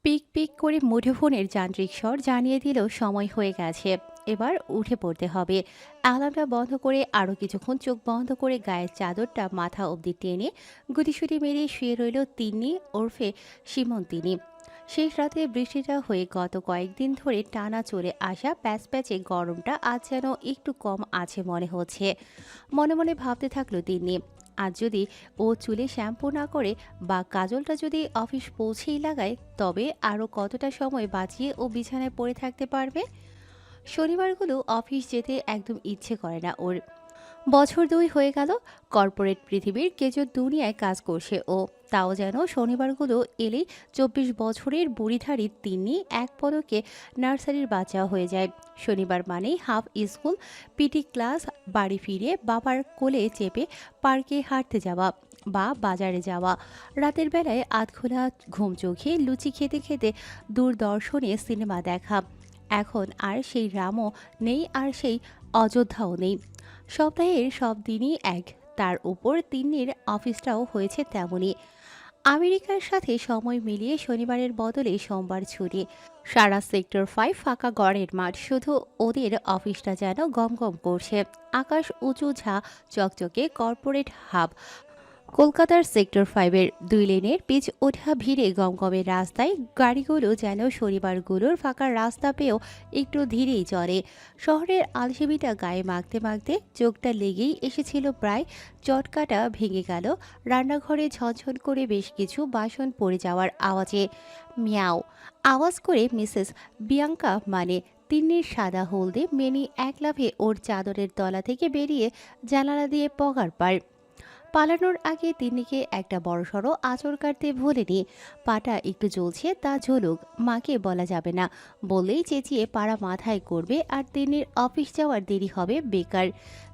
Pick pick করে মুঠোফোনের যান্ত্রিক স্বর জানিয়ে দিল সময় হয়ে গেছে। এবার উঠে পড়তে হবে। অ্যালার্মটা বন্ধ করে আরও কিছুক্ষণ চোখ বন্ধ করে গায়ের চাদরটা মাথা অবধি টেনে গুটিসুটি মেরে শুয়ে রইল তিন্নি ওরফে সীমন তিনি। শেষ রাতে বৃষ্টিটা হয়ে গত কয়েকদিন ধরে টানা চলে আসা প্যাচ প্যাচে গরমটা আজ যেন একটু কম আছে মনে হচ্ছে। মনে মনে ভাবতে থাকলো তিন্নি, আজ যদি ও চুলে শ্যাম্পু না করে বা কাজলটা যদি অফিস পৌঁছেই লাগায়, তবে আরও কতটা সময় বাঁচিয়ে ও বিছানায় পড়ে থাকতে পারবে। শনিবারগুলো অফিস যেতে একদম ইচ্ছে করে না ওর। বছর দুই হয়ে গেল কর্পোরেট পৃথিবীর কেজো দুনিয়ায় কাজ করছে ও। তাও যেন শনিবারগুলো এলেই 24 বছরের বুড়িধারী তিনি এক পলকে নার্সারির বাচ্চা হয়ে যায়। শনিবার মানেই হাফ স্কুল, পিটি ক্লাস, বাড়ি ফিরে বাবার কোলে চেপে পার্কে হাঁটতে যাওয়া বা বাজারে যাওয়া, রাতের বেলায় আধখোলা ঘুম চোখে লুচি খেতে খেতে দূরদর্শনে সিনেমা দেখা। এখন আর সেই রামও নেই, আর সেই অযোধ্যাও নেই। সপ্তাহের সব দিনই এক, তার উপর তিন্নির অফিসটাও হয়েছে তেমনই। আমেরিকার সাথে সময় মিলিয়ে শনিবারের বদলে সোমবার ছুটি। সারা সেক্টর 5 ফাঁকা গড়ের মাঠ, শুধু ওদের অফিসটা যেন গমগম করছে। আকাশ উঁচু, ঝা চকচকে কর্পোরেট হাব। কলকাতার সেক্টর 5-এর 2 লেনের পিচ ওঠা ভিড়ে গমগমের রাস্তায় গাড়িগুলো যেন শনিবারগুলোর ফাঁকা রাস্তা পেয়েও একটু ধীরেই চলে। শহরের আলসেমিটা গায়ে মাখতে মাখতে চোখটা লেগেই এসেছিল প্রায়। চটকাটা ভেঙে গেল রান্নাঘরে ঝনঝন করে বেশ কিছু বাসন পড়ে যাওয়ার আওয়াজে। মিয়াও আওয়াজ করে মিসেস বিয়াঙ্কা মানে তিন্নির সাদা হলদে মেনি এক লাফে ওর চাদরের তলা থেকে বেরিয়ে জানালা দিয়ে পগার পার। পালানোর আগে তিন্নিকে একটা বড়সড় আঁচড় কাটতে ভোলেনি। পাটা একটু জ্বলছে, তা ঝোলুক, মাকে বলা যাবে না। বললেই চেঁচিয়ে পাড়া মাথায় করবে আর তিন্নির অফিস যাওয়ার দেরি হবে বেকার।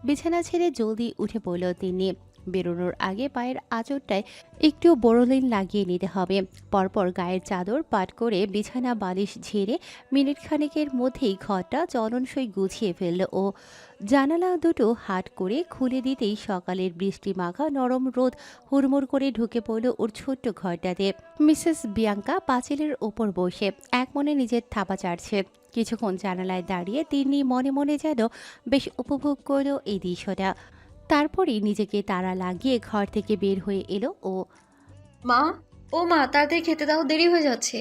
বিছানা ছেড়ে জলদি উঠে পড়ল তিন্নি। বেরোনোর আগে পায়ের আঁচড়টায় একটু বোরোলিন লাগিয়ে নিতে হবে। পরপর গায়ের চাদর পাট করে বিছানা বালিশ ঝেড়ে মিনিট খানেকের মধ্যেই ঘরটা চলনসই গুছিয়ে ফেলল ও। জানালা দুটো হাট করে খুলে দিতেই সকালের বৃষ্টি মাখা নরম রোদ হুড়মুড় করে ঢুকে পড়ল ওর ছোট্ট ঘরটাতে। মিসেস বিয়াঙ্কা পাঁচিলের ওপর বসে এক মনে নিজের থাপা চাটছে। কিছুক্ষণ জানালায় দাঁড়িয়ে তিন্নি মনে মনে যেন বেশ উপভোগ করল এই দৃশ্যটা। তারপরেই নিজেকে তাড়া লাগিয়ে ঘর থেকে বের হয়ে এলো ও। মা, ও মা, তাড়াতাড়ি খেতে দাও, দেরি হয়ে যাচ্ছে।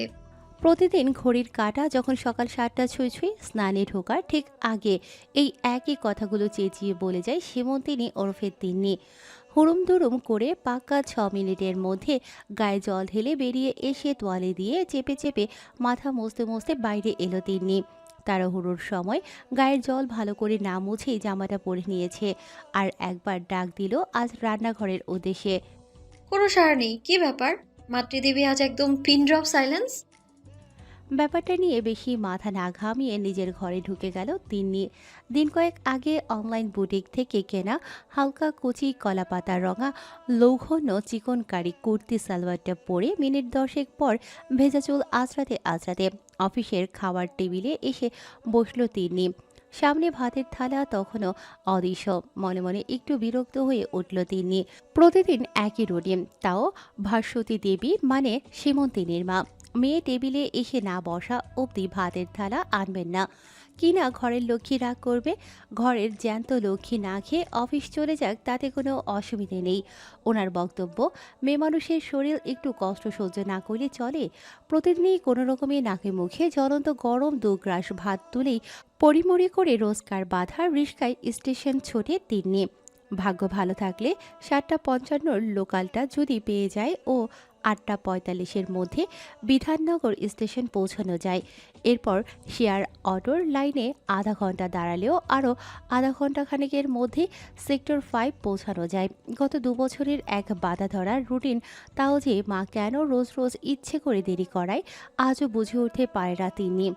প্রতিদিন ঘড়ির কাঁটা যখন সকাল 7টা ছুঁই ছুঁই স্নানে ঢোকার ঠিক আগে এই একই কথাগুলো চেঁচিয়ে বলে যায় সীমন্তিনী ওরফে তিন্নি। হুড়ুম দুড়ুম করে পাক্কা 6 মিনিটের মধ্যে গায়ে জল ঢেলে বেরিয়ে এসে তোয়ালে দিয়ে চেপে চেপে মাথা মুছতে মুছতে বাইরে এলো তিন্নি। তাড়াহুড়োর সময় গায়ের জল ভালো করে না মুছেই জামাটা পরে নিয়েছে। আর একবার ডাক দিল আজ রান্নাঘরের উদ্দেশ্যে। কোনো সাড়া নেই, কি ব্যাপার? মাতৃদেবী আজ একদম পিন ড্রপ সাইলেন্স। ব্যাপারটা নিয়ে বেশি মাথা না ঘামিয়ে নিজের ঘরে ঢুকে গেল তিন্নি। দিন কয়েক আগে অনলাইন বুটিক থেকে কেনা হালকা কুচি কলাপাতা রঙা লৌঘন্য চিকনকারি কুর্তি সালোয়ারটা পরে মিনিট 10 পর ভেজা চুল আঁচড়াতে আঁচড়াতে অফিসের খাওয়ার টেবিলে এসে বসল তিন্নি। সামনে ভাতের থালা তখনও অদৃশ্য। মনে মনে একটু বিরক্ত হয়ে উঠল তিনি। প্রতিদিন একই রুটিন, তাও ভাস্বতী দেবী মানে সীমন্তিনীর মা মেয়ে টেবিলে এসে না বসা অবধি ভাতের থালা আনবেন না। কিনা ঘরের লক্ষ্মী রাগ করবে। ঘরের জ্যান্ত লক্ষ্মী না খেয়ে অফিস চলে যাক, তাতে কোনো অসুবিধে নেই। ওনার বক্তব্য, মেয়ে মানুষের শরীর একটু কষ্ট সহ্য না করলে চলে। প্রতিদিনই কোনো রকমে নাকে মুখে জ্বলন্ত গরম 2 গ্রাস ভাত তুলেই পরিমরি করে রোজকার বাধার রিস্কায় স্টেশন ছোটে তিন্নি। ভাগ্য ভালো থাকলে 7:55 লোকালটা যদি পেয়ে যায় ও 8:45-এর মধ্যে বিধাননগর স্টেশন পৌঁছানো যায়। এরপর শেয়ার অটোর লাইনে আধা ঘন্টা দাঁড়ালেও আরও আধা ঘন্টা খানেকের মধ্যে সেক্টর 5 পৌঁছানো যায়। গত 2 বছরের এক বাধা ধরার রুটিন, তাও যে মা কেন রোজ রোজ ইচ্ছে করে দেরি করায় আজও বুঝে উঠতে পারে না তিনি।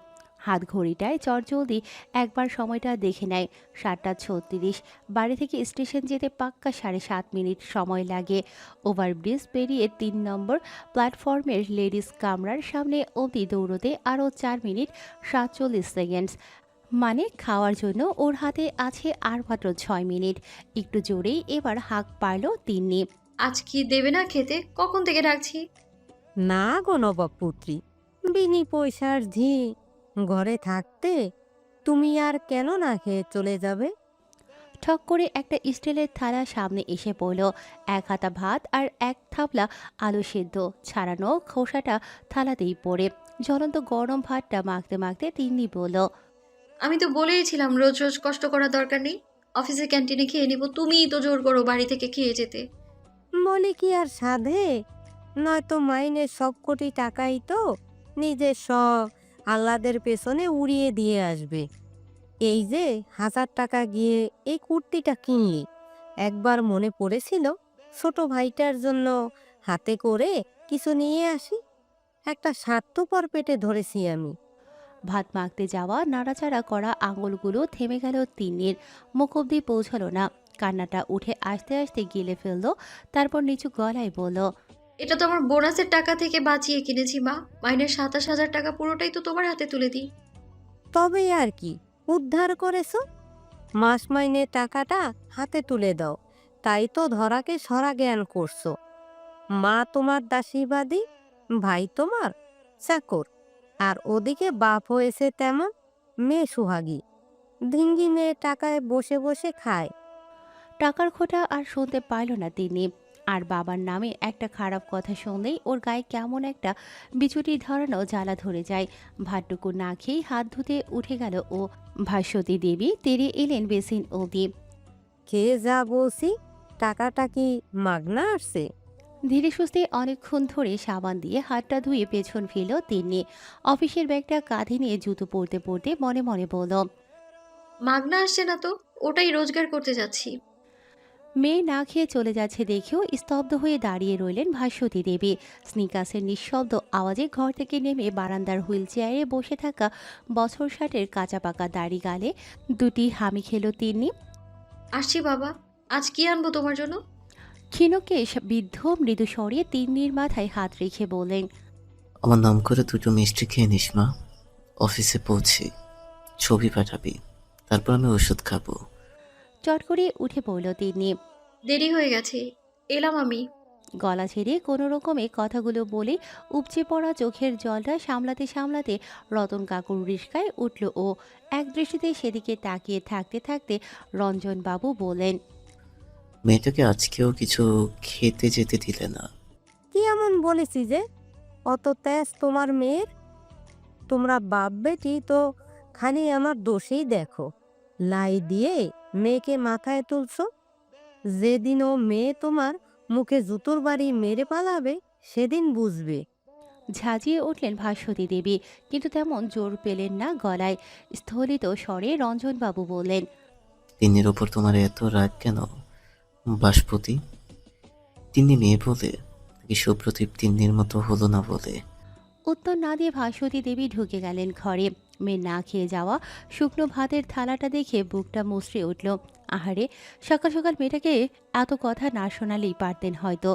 হাত ঘড়িটায় চটজলদি একবার সময়টা দেখে নেয়। 7:36। বাড়ি থেকে স্টেশন যেতে পাক্কা 7.5 মিনিট সময় লাগে। ওভারব্রিজ পেরিয়ে 3 নম্বর প্ল্যাটফর্মের লেডিস কামরার সামনে অবধি দৌড়তে আরও 4 মিনিট 47 সেকেন্ডস। মানে খাওয়ার জন্য ওর হাতে আছে আর মাত্র 6 মিনিট। একটু জোরেই এবার হাঁক পারল তিন্নি। আজ কি দেবে না খেতে? কখন থেকে ডাকছি। না গো নবাবপুত্রী, বিনি পয়সার ঝি ঘরে থাকতে তুমি আর কেন না খেয়ে চলে যাবে? ঠক করে একটা স্টিলের থালা সামনে এসে পড়ল। এক হাতা ভাত আর এক থাপলা আলু সেদ্ধ ছাড়ানো খোসাটা থালাতেই পড়ে। জ্বলন্ত গরম ভাতটা মাখতে মাখতে তিন্নি বলল, আমি তো বলেইছিলাম রোজ রোজ কষ্ট করার দরকার নেই। অফিসে ক্যান্টিনে খেয়ে নিব, তুমিই তো জোর করো বাড়ি থেকে খেয়ে যেতে। বলি কি আর সাধে? নয়তো মাইনের সব কোটি টাকাই তো নিজের সব আহ্লাদের পেছনে উড়িয়ে দিয়ে আসবে। এই যে 1000 টাকা গিয়ে এই কুর্তিটা কিনলি, একবার মনে পড়েছিল ছোট ভাইটার জন্য হাতে করে কিছু নিয়ে আসি? একটা স্বার্থপর পেটে ধরেছি আমি। ভাত মাখতে যাওয়া নাড়াচাড়া করা আঙুলগুলো থেমে গেল তিন্নির। মুখ অব্দি পৌঁছালো না। কান্নাটা উঠে আসতে আসতে গিলে ফেললো। তারপর নিচু গলায় বলল, এটা তো আমার বোনাসের টাকা থেকে বাঁচিয়ে কিনেছি মা। মাইনের 27,000 টাকা পুরোটাই তো তোমার হাতে তুলে দিই। তবে আর কি উদ্ধার করেছো? মাস মাইনের টাকাটা হাতে তুলে দাও, তাই তো ধরাকে সরা জ্ঞান করছো। মা তোমার দাসীবাদী, ভাই তোমার চাকর, আর ওদিকে বাপ হয়েছে তেমন মেয়ে সুহাগী। ধিঙ্গি মেয়ে টাকায় বসে বসে খায়। টাকার খোঁটা আর শুনতে পাইল না তিনি। আর বাবার নামে একটা খারাপ কথা শুনলেই ওর গায়ে কেমন একটা বিচুটি ধরানো জ্বালা ধরে যায়। ভাতটুকু না খেয়েই হাত ধুতে উঠে গেল ও। ভাস্বতী দেবী তেরে এলেন বেসিন অবধি। খেয়ে যা বলছি, টাকাটা কি মাগনা আসছে? ধীরে সুস্থে অনেকক্ষণ ধরে সাবান দিয়ে হাতটা ধুয়ে পেছন ফিরল তিনি। অফিসের ব্যাগটা কাঁধে নিয়ে জুতো পরতে পরতে মনে মনে বলল, মাগনা আসছে না তো, ওটাই রোজগার করতে যাচ্ছি। মেয়ে না খেয়ে চলে যাচ্ছে দেখেও স্তব্ধ হয়ে দাঁড়িয়ে রইলেন ভাস্বতী দেবী। স্নিকাসের নিঃশব্দ আওয়াজে ঘর থেকে নেমে বারান্দার হুইল চেয়ারে বসে থাকা বছর ষাটের কাঁচা পাকা দাড়ি গালে দুটি হামি খেল তিনি। আসছি বাবা, আজ কি আনবো তোমার জন্য? ক্ষীণকেশ বৃদ্ধ মৃদু স্বরে তিন্নির মাথায় হাত রেখে বললেন, আমার নাম করে দুটো মিষ্টি খেয়ে নিস মা। অফিসে পৌঁছে ছবি পাঠাবি, তারপর আমি ওষুধ খাবো। চট করে উঠে পড়ল তিনি। দেরি হয়ে গেছে, এলাম আমি। গলা ছেড়ে কোনো রকমে কথাগুলো বলে উপচে পড়া চোখের জলটা সামলাতে সামলাতে রতন কাকুর রিস্কায় উঠল ও। এক দৃষ্টিতে সেদিকে তাকিয়ে থাকতে থাকতে রঞ্জনবাবু বললেন, মেয়েটাকে আজকেও কিছু খেতে যেতে দিলে না। কি এমন বলেছি যে অত তেজ তোমার মেয়ের? তোমরা বাপ বেটি তো খালি আমার দোষেই দেখো। লাই দিয়ে মেয়েকে মাথায় তুলছো। যেদিন ও মেয়ে তোমার মুখে জুতোর বাড়ি মেরে পালাবে, সেদিন বুঝবে। ঝাঁঝিয়ে উঠলেন ভাস্বতী দেবী, কিন্তু তেমন জোর পেলেন না গলায়। স্থলিত স্বরে রঞ্জনবাবু বললেন, তিন্নির ওপর তোমার এত রাগ কেন বাসপতি? তিন্নি মেয়ে বলে নাকি সুপ্রদীপ তিন্নির মতো হলো না বলে? উত্তর না দিয়ে ভাস্বতী দেবী ঢুকে গেলেন ঘরে। মেয়ে না খেয়ে যাওয়া শুকনো ভাতের থালাটা দেখে বুকটা মুচড়ে উঠল। আহারে, সকাল সকাল মেয়েটাকে এত কথা না শোনালেই পারতেন হয়তো।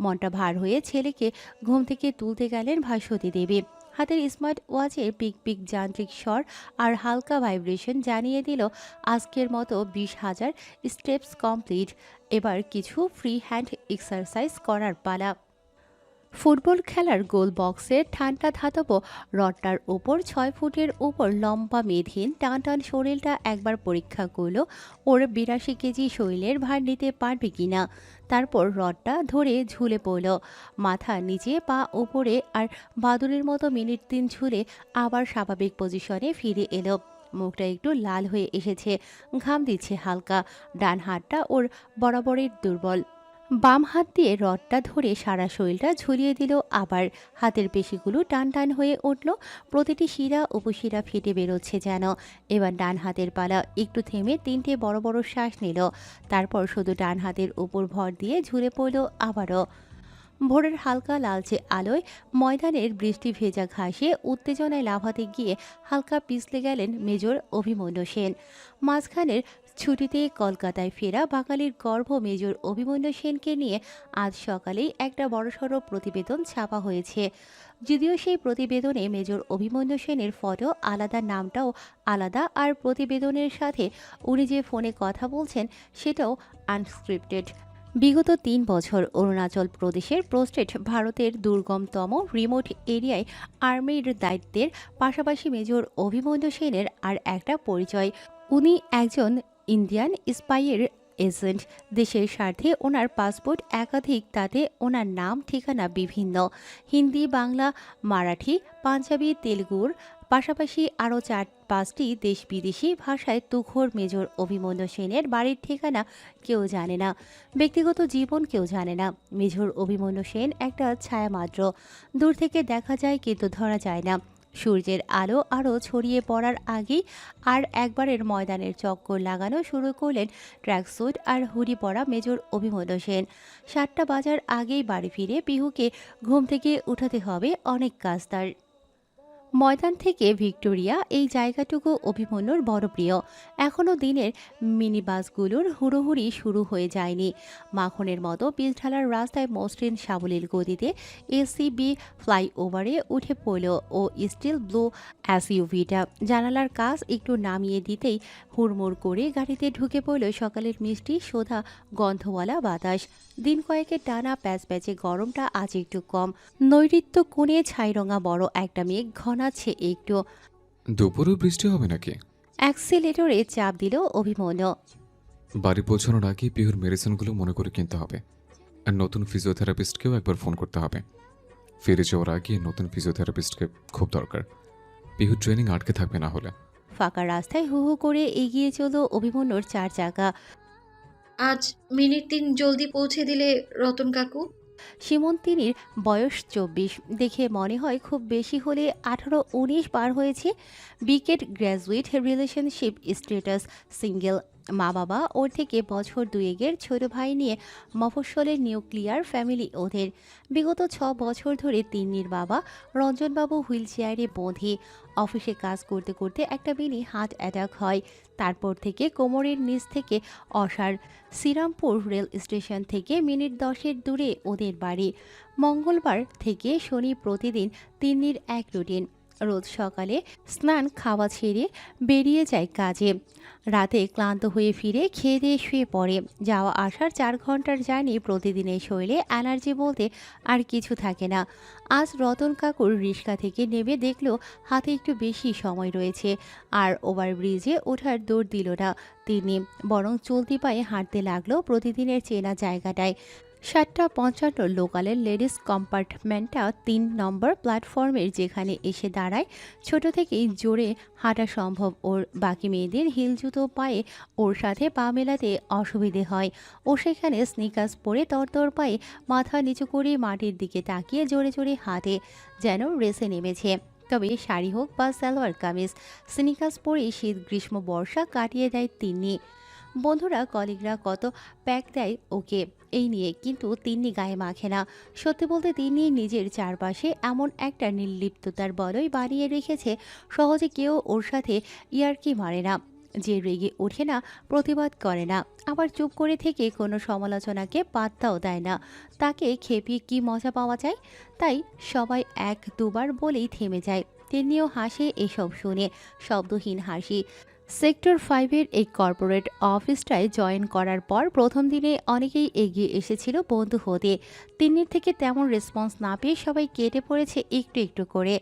মনটা ভার হয়ে ছেলেকে ঘুম থেকে তুলতে গেলেন ভাস্বতী দেবী। হাতের স্মার্ট ওয়াচের পিক পিক যান্ত্রিক স্বর আর হালকা ভাইব্রেশন জানিয়ে দিল আজকের মতো 20,000 স্টেপস কমপ্লিট। এবার কিছু ফ্রি হ্যান্ড এক্সারসাইজ করার পালা। ফুটবল খেলার গোল বক্সের ঠান্ডা ধাতব রডটার ওপর 6 ফুটের ওপর লম্বা মেদহীন টান টান শরীরটা একবার পরীক্ষা করলো ওর 82 কেজি শরীরের ভার নিতে পারবে কিনা। তারপর রডটা ধরে ঝুলে পড়ল, মাথা নিচে পা ওপরে, আর বাদুড়ের মতো মিনিট 3 ঝুলে আবার স্বাভাবিক পজিশনে ফিরে এলো। মুখটা একটু লাল হয়ে এসেছে, ঘাম দিচ্ছে হালকা। ডান হাতটা ওর বরাবরের দুর্বল। বাম হাত দিয়ে রডটা ধরে সারা শরীরটা ঝুলিয়ে দিল। আবার হাতের পেশিগুলো টান টান হয়ে উঠল, প্রতিটি শিরা উপশিরা ফেটে বেরোচ্ছে যেন। এবার ডান হাতের পালা। একটু থেমে 3টে বড় বড় শ্বাস নিল। তারপর শুধু ডান হাতের উপর ভর দিয়ে ঝুলে পড়ল আবারও। ভোরের হালকা লালচে আলোয় ময়দানের বৃষ্টি ভেজা ঘাসে উত্তেজনায় লাফাতে গিয়ে হালকা পিছলে গেলেন মেজর অভিমন্যু সেন। মাঝখানের ছুটিতে কলকাতায় ফেরা বাঙালির গর্ভ মেজর অভিমন্যু সেনকে নিয়ে আজ সকালেই একটা বড়সড় প্রতিবেদন ছাপা হয়েছে। যদিও সেই প্রতিবেদনে মেজর অভিমন্যু সেনের ফটো আলাদা, নামটাও আলাদা, আর প্রতিবেদনের সাথে উনি যে ফোনে কথা বলছেন সেটাও আনস্ক্রিপ্টেড। বিগত ৩ বছর অরুণাচল প্রদেশের প্রস্টেট ভারতের দুর্গমতম রিমোট এরিয়ায় আর্মির দায়িত্বের পাশাপাশি মেজর অভিমন্যু সেনের আর একটা পরিচয়। উনি একজন ইন্ডিয়ান স্পাইয়ের এজেন্ট। দেশের স্বার্থে ওনার পাসপোর্ট একাধিক, তাতে ওনার নাম ঠিকানা বিভিন্ন। হিন্দি, বাংলা, মারাঠি, পাঞ্জাবি, তেলুগুর পাশাপাশি আরও ৪-৫টি দেশ বিদেশি ভাষায় তুখোড় মেজর অভিমন্যু সেনের বাড়ির ঠিকানা কেউ জানে না, ব্যক্তিগত জীবন কেউ জানে না। মেজর অভিমন্যু সেন একটা ছায়া মাত্র, দূর থেকে দেখা যায় কিন্তু ধরা যায় না। সূর্যের আলো আরও ছড়িয়ে পড়ার আগেই আর একবারের ময়দানের চক্কর লাগানো শুরু করলেন ট্র্যাকস্যুট আর হুডি পরা মেজর অভিমন্যু সেন। ৭টা বাজার আগেই বাড়ি ফিরে পিহুকে ঘুম থেকে উঠাতে হবে, অনেক কাজ তার। ময়দান থেকে ভিক্টোরিয়া এই জায়গাটুকু অভিমন্যুর বড় প্রিয়। এখনও দিনের মিনি বাসগুলোর হুড়োহুড়ি শুরু হয়ে যায়নি। মাখনের মতো পিচঢালার রাস্তায় মসৃণ সাবলীল গতিতে এসিবি ফ্লাইওভারে উঠে পড়ল ও স্টিল ব্লু এসইউভিটা। জানালার কাজ একটু নামিয়ে দিতেই হুড়মুড় করে গাড়িতে ঢুকে পড়ল সকালের মিষ্টি সোধা গন্ধওয়ালা বাতাস। দিন কয়েকের টানা প্যাচপ্যাচে গরমটা আজ একটু কম। নৈঋত্য কোণে ছাইরঙা বড় একটা মেঘ ঘনাচ্ছে একটু। দুপুরেও বৃষ্টি হবে নাকি? অ্যাক্সিলেটরে চাপ দিল অভিমন্যু। বাড়ি পৌঁছানোর আগে পিহুর মেডিসিনগুলো মনে করে কিনতে হবে, আর নতুন ফিজিওথেরাপিস্টকেও একবার ফোন করতে হবে। ফিরে যাওয়ার আগে নতুন ফিজিওথেরাপিস্টকে খুব দরকার। পিহু ট্রেনিং আটকে থাকবে না হলে। ফাঁকা রাস্তায় হু হু করে এগিয়ে চলল অভিমন্যুর ৪ চাকা। আজ মিনিট ৩ জলদি পৌঁছে দিলে রতন কাকু। সীমন্তিনীর বয়স ২৪, দেখে মনে হয় খুব বেশি হলে ১৮-১৯ পার হয়েছে। বিকেড গ্র্যাজুয়েট, রিলেশনশিপ স্ট্যাটাস সিঙ্গেল। মা বাবা ওর থেকে বছর দুয়েকের ছোট ভাই নিয়ে মফস্বলের নিউক্লিয়ার ফ্যামিলি ওদের। বিগত ৬ বছর ধরে তিন্নির বাবা রঞ্জনবাবু হুইল চেয়ারে বঁধে। অফিসে কাজ করতে করতে একটা মিনি হার্ট অ্যাটাক হয়। তারপর থেকে কোমরের নিচ থেকে অসাড়। শ্রীরামপুর রেল স্টেশন থেকে মিনিট ১০-এর দূরে ওদের বাড়ি। মঙ্গলবার থেকে শনি প্রতিদিন তিন্নির এক রুটিন। রোজ সকালে স্নান খাওয়া ছেড়ে বেরিয়ে যায় কাজে। রাতে ক্লান্ত হয়ে ফিরে খেয়ে দিয়ে শুয়ে পড়ে। যাওয়া আসার ৪ ঘন্টার জার্নি, প্রতিদিনের শরীরে এনার্জি বলতে আর কিছু থাকে না। আজ রতন কাকুর রিক্সা থেকে নেমে দেখলো হাতে একটু বেশি সময় রয়েছে, আর ওভারব্রিজে ওঠার দৌড় দিল না তিনি, বরং চলতি পায়ে হাঁটতে লাগলো প্রতিদিনের চেনা জায়গাটায়। ৭:৫৫ লোকালের লেডিস কম্পার্টমেন্টটা ৩ নম্বর প্ল্যাটফর্মের যেখানে এসে দাঁড়ায়। ছোট থেকেই জোরে হাঁটা সম্ভব ওর, বাকি মেয়েদের হিল জুতো পায়ে ওর সাথে পা মেলাতে অসুবিধে হয়। ও সেখানে স্নিকার্স পরে তরতর পায়ে মাথা নিচু করে মাটির দিকে তাকিয়ে জোরে জোরে হাঁটে, যেন রেসে নেমেছে। তবে শাড়ি হোক বা সালোয়ার কামিজ, স্নিকার্স পরে শীত গ্রীষ্ম বর্ষা কাটিয়ে দেয় তিনি। বন্ধুরা কলিগরা কত প্যাক দেয় ওকে এই নিয়ে, কিন্তু তিন্নি গায়ে মাখে না। সত্যি বলতে তিনি নিজের চারপাশে এমন একটা নির্লিপ্ততার বলয় বানিয়ে রেখেছে, সহজে কেউ ওর সাথে ইয়ার্কি মারে না। যে রেগে ওঠে না, প্রতিবাদ করে না, আবার চুপ করে থেকে কোনো সমালোচনাকে পাত্তাও দেয় না। তাকে খেপিয়ে কি মজা পাওয়া যায়? তাই সবাই ১-২বার বলেই থেমে যায়। তিনিও হাসে এসব শুনে, শব্দহীন হাসি। সেক্টর 5-এর এই কর্পোরেট অফিসটায় জয়েন করার পর প্রথম দিনে অনেকেই এগিয়ে এসেছিল বন্ধু হতে। তিন্নির থেকে তেমন রেসপন্স না পেয়ে সবাই কেটে পড়েছে একটু একটু করে।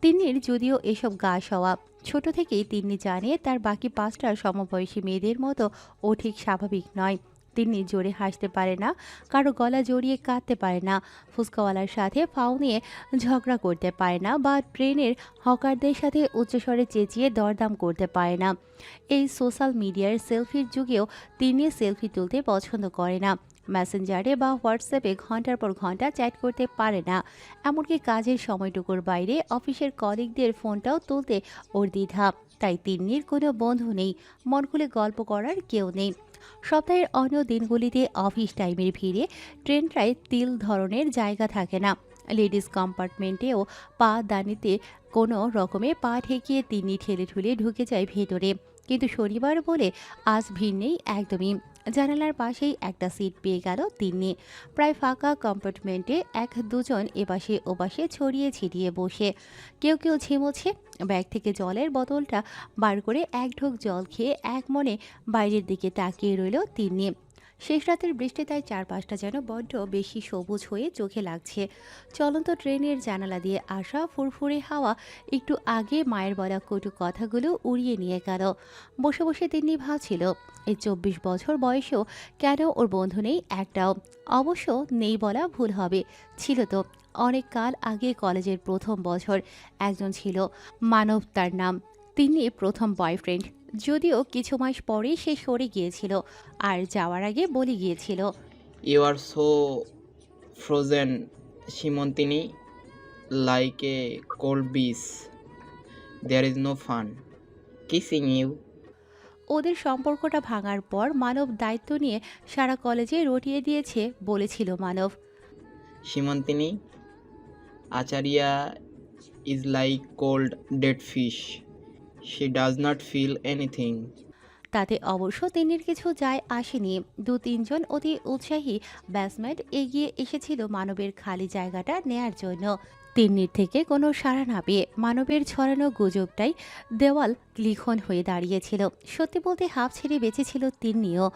তিন্নির যদিও এসব গা সওয়া, ছোট থেকেই তিন্নি জানে তার বাকি 5টা সমবয়সী মেয়েদের মতো ও ঠিক স্বাভাবিক নয়। তিন্নি জোরে হাসতে পারে না, কারো গলা জড়িয়ে কাঁদতে পারে না, ফুচকাওয়ালার সাথে ফাও নিয়ে ঝগড়া করতে পারে না, বা ট্রেনের হকারদের সাথে উচ্চস্বরে চেঁচিয়ে দরদাম করতে পারে না। এই সোশ্যাল মিডিয়ার সেলফির যুগেও তিনি সেলফি তুলতে পছন্দ করে না। মেসেঞ্জারে বা হোয়াটসঅ্যাপে ঘন্টার পর ঘন্টা চ্যাট করতে পারে না। এমনকি কাজের সময়টুকুর বাইরে অফিসের কলিগদের ফোনটাও তুলতে ওর দ্বিধা। তাই তিন্নির কোনো বন্ধু নেই, মন খুলে গল্প করার কেউ নেই। সপ্তাহের অন্য দিনগুলিতে অফিস টাইমের ভিড়ে ট্রেনটায় তিল ধরনের জায়গা থাকে না। লেডিস কম্পার্টমেন্টেও পা দানিতে কোনো রকমে পা ঠেকিয়ে তিনি ঠেলে ঠুলে ঢুকে যায় ভেতরে। কিন্তু শনিবার বলে আজ ভিড় নেই একদমই। জানালার পাশেই একটা সিট পেয়ে গেল তিনি। প্রায় ফাঁকা কম্পার্টমেন্টে ১-২জন এপাশে ওপাশে ছড়িয়ে ছিটিয়ে বসে। কেউ কেউ ঝিমোচ্ছে। ব্যাগ থেকে জলের বোতলটা বার করে এক ঢোক জল খেয়ে এক মনে বাইরের দিকে তাকিয়ে রইল তিনি। শেষ রাতের বৃষ্টি তাই চারপাশটা যেন বড্ড বেশি সবুজ হয়ে চোখে লাগছে। চলন্ত ট্রেনের জানালা দিয়ে আসা ফুরফুরে হাওয়া একটু আগে মায়ের বলা কটু কথাগুলো উড়িয়ে নিয়ে গেল। বসে বসে তিনি ভাবছিল এই 24 বছর বয়সেও কেন ওর বন্ধু নেই একটাও। অবশ্য নেই বলা ভুল হবে, ছিল তো। অনেক কাল আগে কলেজের প্রথম বছর একজন ছিল, মানব তার নাম। তিনি প্রথম বয়ফ্রেন্ড, যদিও কিছু মাস পরেই সে সরে গিয়েছিল আর যাওয়ার আগে বলে গিয়েছিল, You are so frozen, Shimontini, like a cold beach. There is no fun kissing you. ওদের সম্পর্কটা ভাঙার পর মানব দায়িত্ব নিয়ে সারা কলেজে রটিয়ে দিয়েছে বলেছিল মানব। Shimontini, Acharya is like cold dead fish. She does not feel anything. তাতে অবশ্য তিন্নির কিছু যায় আসেনি। 2-3 জন অতি উৎসাহী ব্যাটসম্যান এগিয়ে এসেছিল মানবের খালি জায়গাটা নেয়ার জন্য। তিন্নির থেকে কোনো সাড়া না পেয়ে মানবের ছড়ানো গুজবটাই দেওয়াল লিখন হয়ে দাঁড়িয়েছিল। সত্যি বলতে হাফ ছেড়ে বেঁচেছিল তিন্নিও।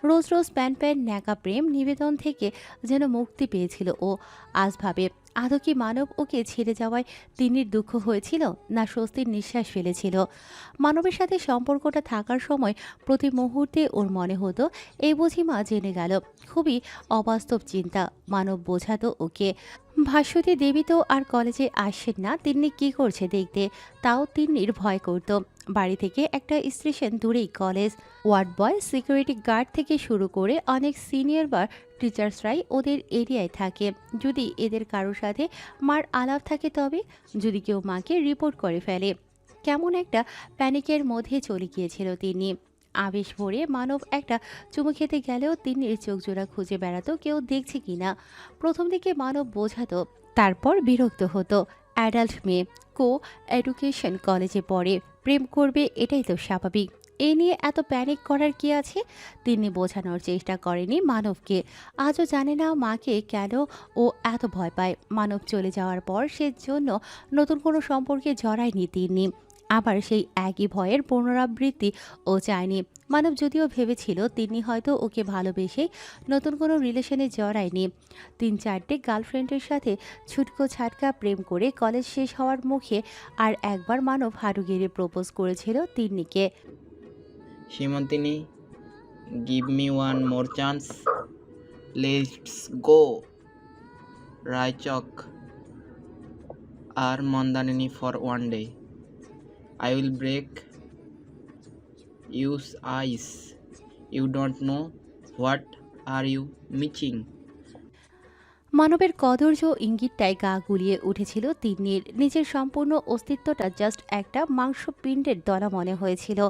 রোজ রোজ প্যান প্যান ন্যাকা প্রেম নিবেদন থেকে যেন মুক্তি পেয়েছিল ও। আজ ভাবে আদৌ কি মানব ওকে ছেড়ে যাওয়ায় তিন্নির দুঃখ হয়েছিল, না স্বস্তির নিঃশ্বাস ফেলেছিল? মানবের সাথে সম্পর্কটা থাকার সময় প্রতি মুহূর্তে ওর মনে হতো এই বুঝি মা জেনে গেল। খুবই অবাস্তব চিন্তা। মানব বোঝাতো ওকে, ভাস্বতী দেবী তো আর কলেজে আসেন না, তিন্নি কি করছে দেখতে। তাও তিন্নির ভয় করত। বাড়ি থেকে একটা স্টেশন দূরেই college. Ward boy, security guard থেকে শুরু করে অনেক সিনিয়র বা টিচার্সরাই ওদের এরিয়ায় থাকে। যদি এদের কারোর সাথে মার আলাপ থাকে, তবে যদি কেউ মাকে রিপোর্ট করে ফেলে। কেমন একটা প্যানিকের মধ্যে চলে গিয়েছিল তিনি। আবেশ ভরে মানব একটা চুমু খেতে গেলেও তিন্নির চোখ জোড়া খুঁজে বেড়াতো কেউ দেখছে কিনা। প্রথম দিকে মানব বোঝাতো, তারপর বিরক্ত হতো। অ্যাডাল্ট মেয়ে, কো এডুকেশন কলেজে পড়ে, প্রেম করবে এটাই তো স্বাভাবিক। এ নিয়ে এত প্যানিক করার কি আছে? তিনি বোঝানোর চেষ্টা করেনি মানবকে। আজও জানে না মাকে কেন ও এত ভয় পায়। মানব চলে যাওয়ার পর সে জন্য নতুন কোনো সম্পর্কে জড়ায়নি তিনি। আবার সেই একই ভয়ের পুনরাবৃত্তি ও চায়নি। মানব যদিও ভেবেছিল তিনি হয়তো ওকে ভালোবেসে নতুন কোনো রিলেশনে জড়ায়নি। 3-4টে গার্লফ্রেন্ডের সাথে ছুটকো ছাটকা প্রেম করে কলেজ শেষ হওয়ার মুখে আর একবার মানব হাঁটু গেড়ে প্রপোজ করেছিল তিন্নিকে। Shimontini, give me one more chance. Let's go. Raichok or Mandanini for one day. I will break you's eyes. You don't know what are you missing. মানবের কদর্য ইঙ্গিতটায় গা গুলিয়ে উঠেছিল তিন্নির। নিজের সম্পূর্ণ অস্তিত্বটা জাস্ট একটা মাংসপিণ্ডের দলা মনে হয়েছিল।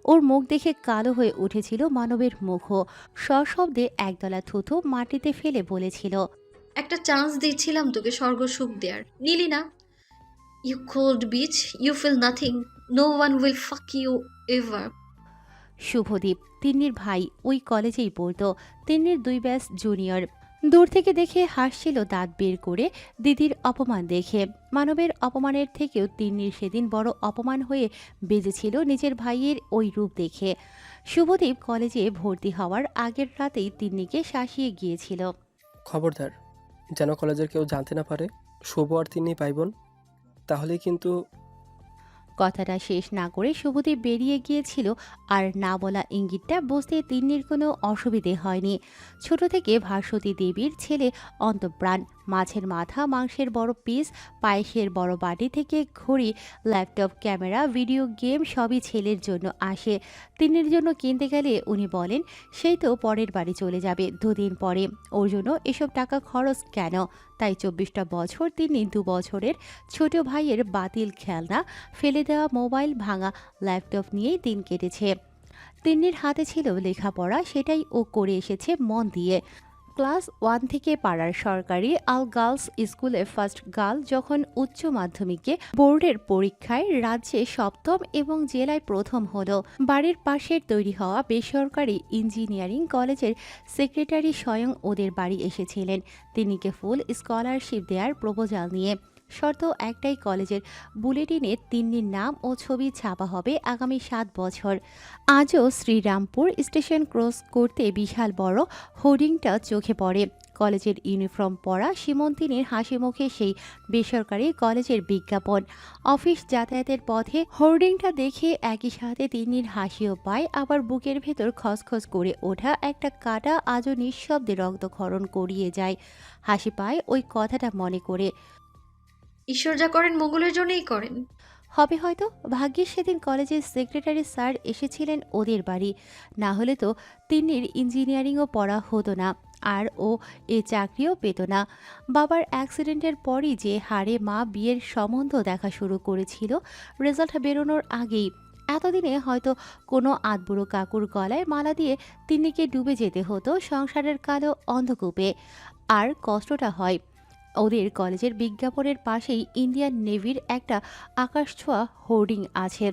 ওর মুখ দেখে কালো হয়ে উঠেছিল মানবের মুখও। সশব্দে একদলা থুথু মাটিতে ফেলে বলেছিল, একটা চান্স দিচ্ছিলাম তোকে স্বর্গ সুখ দেয়ার, নিলি না। You cold bitch, you feel nothing, no one will fuck you ever. Subhadeep তিন্নির ভাই, ওই কলেজেই পড়তো। তিন্নির 2 ব্যাচ জুনিয়র। দূর থেকে দেখে হাসছিল দাঁত বের করে দিদির অপমান দেখে। মানবের অপমানের থেকেও তিন্নির সেদিন বড় অপমান হয়ে বেজেছিল নিজের ভাইয়ের ওই রূপ দেখে। শুভদীপ কলেজে ভর্তি হওয়ার আগের রাতেই তিন্নিকে শাসিয়ে গিয়েছিল। খবরদার যেন কলেজের কেউ জানতে না পারে শুভ আর তিনি ভাই বোন, তাহলেই কিন্তু। কথাটা শেষ না করে শুভদীপ বেরিয়ে গিয়েছিল। আর না বলা ইঙ্গিতটা বুঝতে তিন্নির কোনো অসুবিধে হয়নি। ছোট থেকে ভাস্বতী দেবীর ছেলে অন্তঃপ্রাণ। মাছের মাথা, মাংসের বড় পিস, পায়েসের বড় বাটি থেকে ঘড়ি, ল্যাপটপ, ক্যামেরা, ভিডিও গেম সবই ছেলের জন্য আসে। তিন্নির জন্য কিনতে গেলে উনি বলেন সেই তো পরের বাড়ি চলে যাবে 2 দিন পরে, ওর জন্য এসব টাকা খরচ কেন? তাই 24টা বছর তিনি 2 বছরের ছোট ভাইয়ের বাতিল খেলনা, ফেলে দেওয়া মোবাইল, ভাঙা ল্যাপটপ নিয়েই দিন কেটেছে। তিন্নির হাতে ছিল লেখাপড়া, সেটাই ও করে এসেছে মন দিয়ে। ক্লাস 1 থেকে পাড়ার সরকারি আল গার্লস স্কুলে ফার্স্ট গার্ল যখন উচ্চ মাধ্যমিকে বোর্ডের পরীক্ষায় রাজ্যে 7ম এবং জেলায় প্রথম হলো। বাড়ির পাশের তৈরি হওয়া বেসরকারি ইঞ্জিনিয়ারিং কলেজের সেক্রেটারি স্বয়ং ওদের বাড়ি এসেছিলেন তিন্নিকে ফুল স্কলারশিপ দেওয়ার প্রপোজাল নিয়ে। শর্ত একটাই, কলেজের বুলেটিনে তিন্নির নাম ও ছবি ছাপা হবে আগামী 7 বছর। আজও শ্রীরামপুর স্টেশন ক্রস করতে বিশাল বড় হোর্ডিংটা চোখে পড়ে। কলেজের ইউনিফর্ম পরা সীমন্তিনীর হাসি মুখে সেই বেসরকারি কলেজের বিজ্ঞাপন। অফিস যাতায়াতের পথে হোর্ডিংটা দেখে একই সাথে তিন্নির হাসিও পায়, আবার বুকের ভেতর খসখস করে ওঠা একটা কাঁটা আজও নিঃশব্দে রক্তক্ষরণ করিয়ে যায়। হাসি পায় ওই কথাটা মনে করে। ঈশ্বর যা করেন মঙ্গলের জন্যই করেন। হবে হয়তো। ভাগ্যিস সেদিন কলেজের সেক্রেটারি স্যার এসেছিলেন ওদের বাড়ি, না হলে তো তিন্নির ইঞ্জিনিয়ারিংও পড়া হতো না, আর ও এ চাকরিও পেত না। বাবার অ্যাক্সিডেন্টের পরই যে হারে মা বিয়ের সম্বন্ধ দেখা শুরু করেছিল রেজাল্ট বেরোনোর আগেই। এতদিনে হয়তো কোনো আধবুড়ো কাকুর গলায় মালা দিয়ে তিন্নিকে ডুবে যেতে হতো সংসারের কালো অন্ধকূপে। আর কষ্টটা হয়, ওদের কলেজের বিজ্ঞাপনের পাশেই ইন্ডিয়ান নেভির একটা আকাশছোঁয়া হোর্ডিং আছে।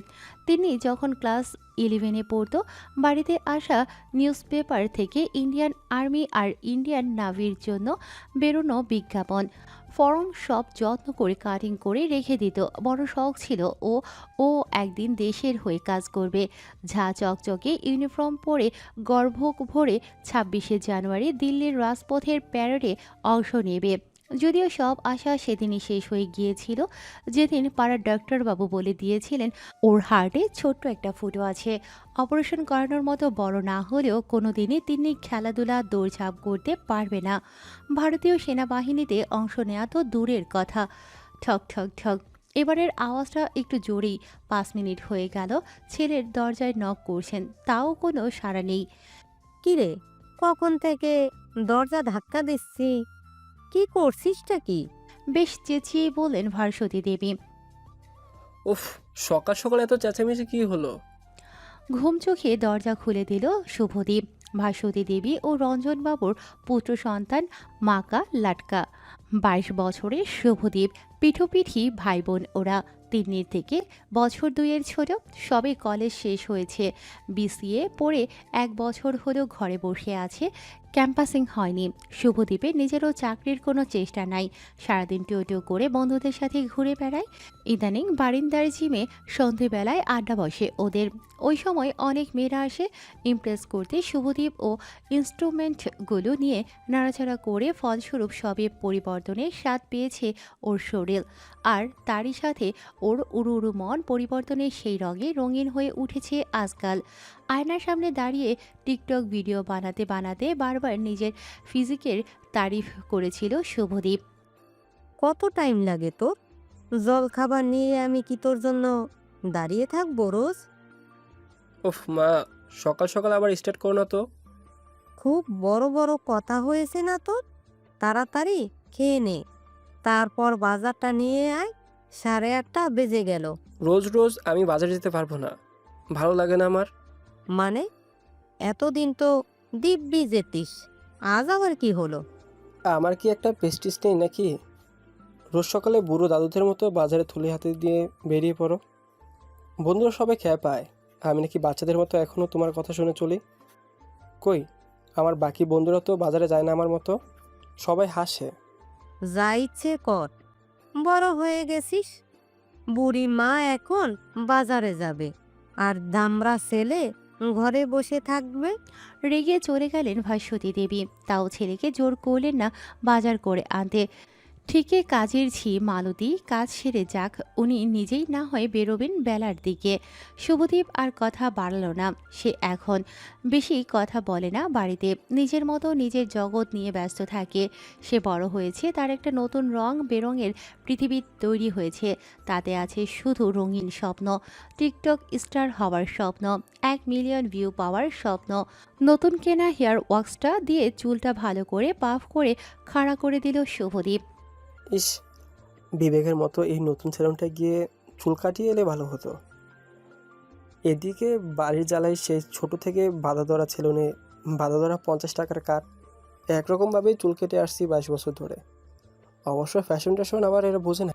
তিনি যখন ক্লাস 11-এ পড়তো, বাড়িতে আসা নিউজ পেপার থেকে ইন্ডিয়ান আর্মি আর ইন্ডিয়ান নেভির জন্য বেরোনো বিজ্ঞাপন ফর্ম সব যত্ন করে কাটিং করে রেখে দিত। বড় শখ ছিল ও ও একদিন দেশের হয়ে কাজ করবে। ঝা চকচকে ইউনিফর্ম পরে গর্ভ ভরে 26শে জানুয়ারি দিল্লির রাজপথের প্যারেডে অংশ নেবে। যদিও সব আশা সেদিনই শেষ হয়ে গিয়েছিল, যেদিন পাড়ার ডাক্তারবাবু বলে দিয়েছিলেন ওর হার্টে ছোট্ট একটা ফুটো আছে, অপারেশন করানোর মতো বড় না হলেও কোনোদিনই তিনি খেলাধুলা দৌড়ঝাঁপ করতে পারবে না। ভারতীয় সেনাবাহিনীতে অংশ নেওয়া তো দূরের কথা। ঠক ঠক ঠক, এবারের আওয়াজটা একটু জোরেই। 5 মিনিট হয়ে গেল, ছেলের দরজায় নক করছেন, তাও কোনো সাড়া নেই। কিরে, কখন থেকে দরজা ধাক্কা দিচ্ছি, কি করছিসটা কি? বেশ চেঁচিয়ে বললেন ভাস্বতী দেবী। উফ, সকাল সকাল এত চেঁচামেচি কি হলো? ঘুম চোখে দরজা খুলে দিল শুভদীপ। ভাস্বতী দেবী ও রঞ্জনবাবুর পুত্র সন্তান মাকা লাটকা। 22 বছরের শুভদীপ, পিঠোপিঠি ভাই বোন ওরা। তিন্নির থেকে বছর 2-এর ছোট, সবে কলেজ শেষ হয়েছে। বিসিএ পড়ে 1 বছর হলো ঘরে বসে আছে, ক্যাম্পাসিং হয়নি। শুভদীপের নিজেরও চাকরির কোনো চেষ্টা নাই, সারাদিন টোটো করে বন্ধুদের সাথে ঘুরে বেড়ায়। ইদানিং বারিন্দার জিমে সন্ধেবেলায় আড্ডা বসে ওদের। ওই সময় অনেক মেয়েরা আসে ইমপ্রেস করতে শুভদীপ ও ইনস্ট্রুমেন্টগুলো নিয়ে নাড়াচাড়া করে, ফলস্বরূপ সবে পরিবর্তনের স্বাদ পেয়েছে ওর শরীর। আর তারই সাথে ওর উড়ু উড়ু মন পরিবর্তনের সেই রঙে রঙিন হয়ে উঠেছে আজকাল। আয়নার সামনে দাঁড়িয়ে টিকটক ভিডিও বানাতে বানাতে বারবার নিজের ফিজিকের তারিফ করেছিল শুভদীপ। কত টাইম লাগে তোর? জল খাবার নিয়ে আমি কি তোর জন্য দাঁড়িয়ে থাকবো রোজ? উফ মা, সকাল সকাল আবার স্টার্ট করো না তো। খুব বড় বড় কথা হয়েছে না তোর? তাড়াতাড়ি খেয়ে নে, তারপর বাজারটা নিয়ে আয়। 8:30 বেজে গেল। রোজ রোজ আমি বাজারে যেতে পারবো না, ভালো লাগে না আমার। মানে, এতদিন তো দিব্যি যেতিস, আজ আবার কি হলো? আমার কি একটা প্রেস্টিজ নেই নাকি? রোজ সকালে বুড়ো দাদুদের মতো বাজারে থলি হাতে দিয়ে বেরিয়ে পড়ো। বন্ধুরা সবাই খেয়ে পায়, আমি নাকি বাচ্চাদের মতো এখনও তোমার কথা শুনে চলি। কই, আমার বাকি বন্ধুরা তো বাজারে যায় না আমার মতো, সবাই হাসে। যা ইচ্ছে কর, বড় হয়ে গেছিস। বুড়ি মা এখন বাজারে যাবে, আর দামড়া ছেলে ঘরে বসে থাকবে। রেগে চলে গেলেন ভাস্বতী দেবী। তাও ছেলেকে জোর করলেন না বাজার করে আনতে। ঠিকই কাজের ঝি মালতী কাজ সেরে যাক, উনি নিজেই না হয় বেরোবেন বেলার দিকে। শুভদীপ আর কথা বাড়ালো না। সে এখন বেশি কথা বলে না বাড়িতে, নিজের মতো নিজের জগৎ নিয়ে ব্যস্ত থাকে। সে বড় হয়েছে, তার একটা নতুন রং বেরঙের পৃথিবী তৈরি হয়েছে। তাতে আছে শুধু রঙিন স্বপ্ন, টিকটক স্টার হওয়ার স্বপ্ন, 1 মিলিয়ন ভিউ পাওয়ার স্বপ্ন। নতুন কেনা হেয়ার ওয়াক্সটা দিয়ে চুলটা ভালো করে পাফ করে খাড়া করে দিল শুভদীপ। ইস, বিবেকের মতো এই নতুন সেলুনটা গিয়ে চুল কাটিয়ে এলে ভালো হতো। এদিকে বাড়ির জ্বালায় সেই ছোট থেকে বাধা ধরা সেলুনে বাধা ধরা 50 টাকার কাট। একরকমভাবেই চুল কেটে আসছি 22 বছর ধরে। অবশ্য ফ্যাশন ট্যাশন আবার এরা বোঝে না।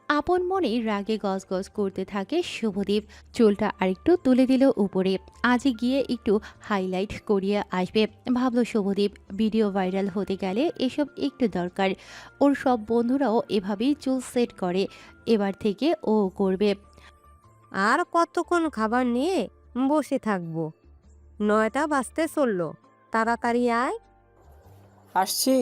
আপন মনেই রাগে গজগজ করতে থাকে শুভদীপ। চুলটা আরেকটু তুলে দিল উপরে। আজই গিয়ে একটু হাইলাইট করিয়ে আসবে ভাবলো শুভদীপ। ভিডিও ভাইরাল হতে গেলে এসব একটু দরকার। ওর সব বন্ধুরাও এভাবেই চুল সেট করে, এবার থেকে ও করবে। আর কতক্ষণ খাবার নিয়ে বসে থাকবো? 9টা বাজতে চললো, তাড়াতাড়ি আয়। আসছি।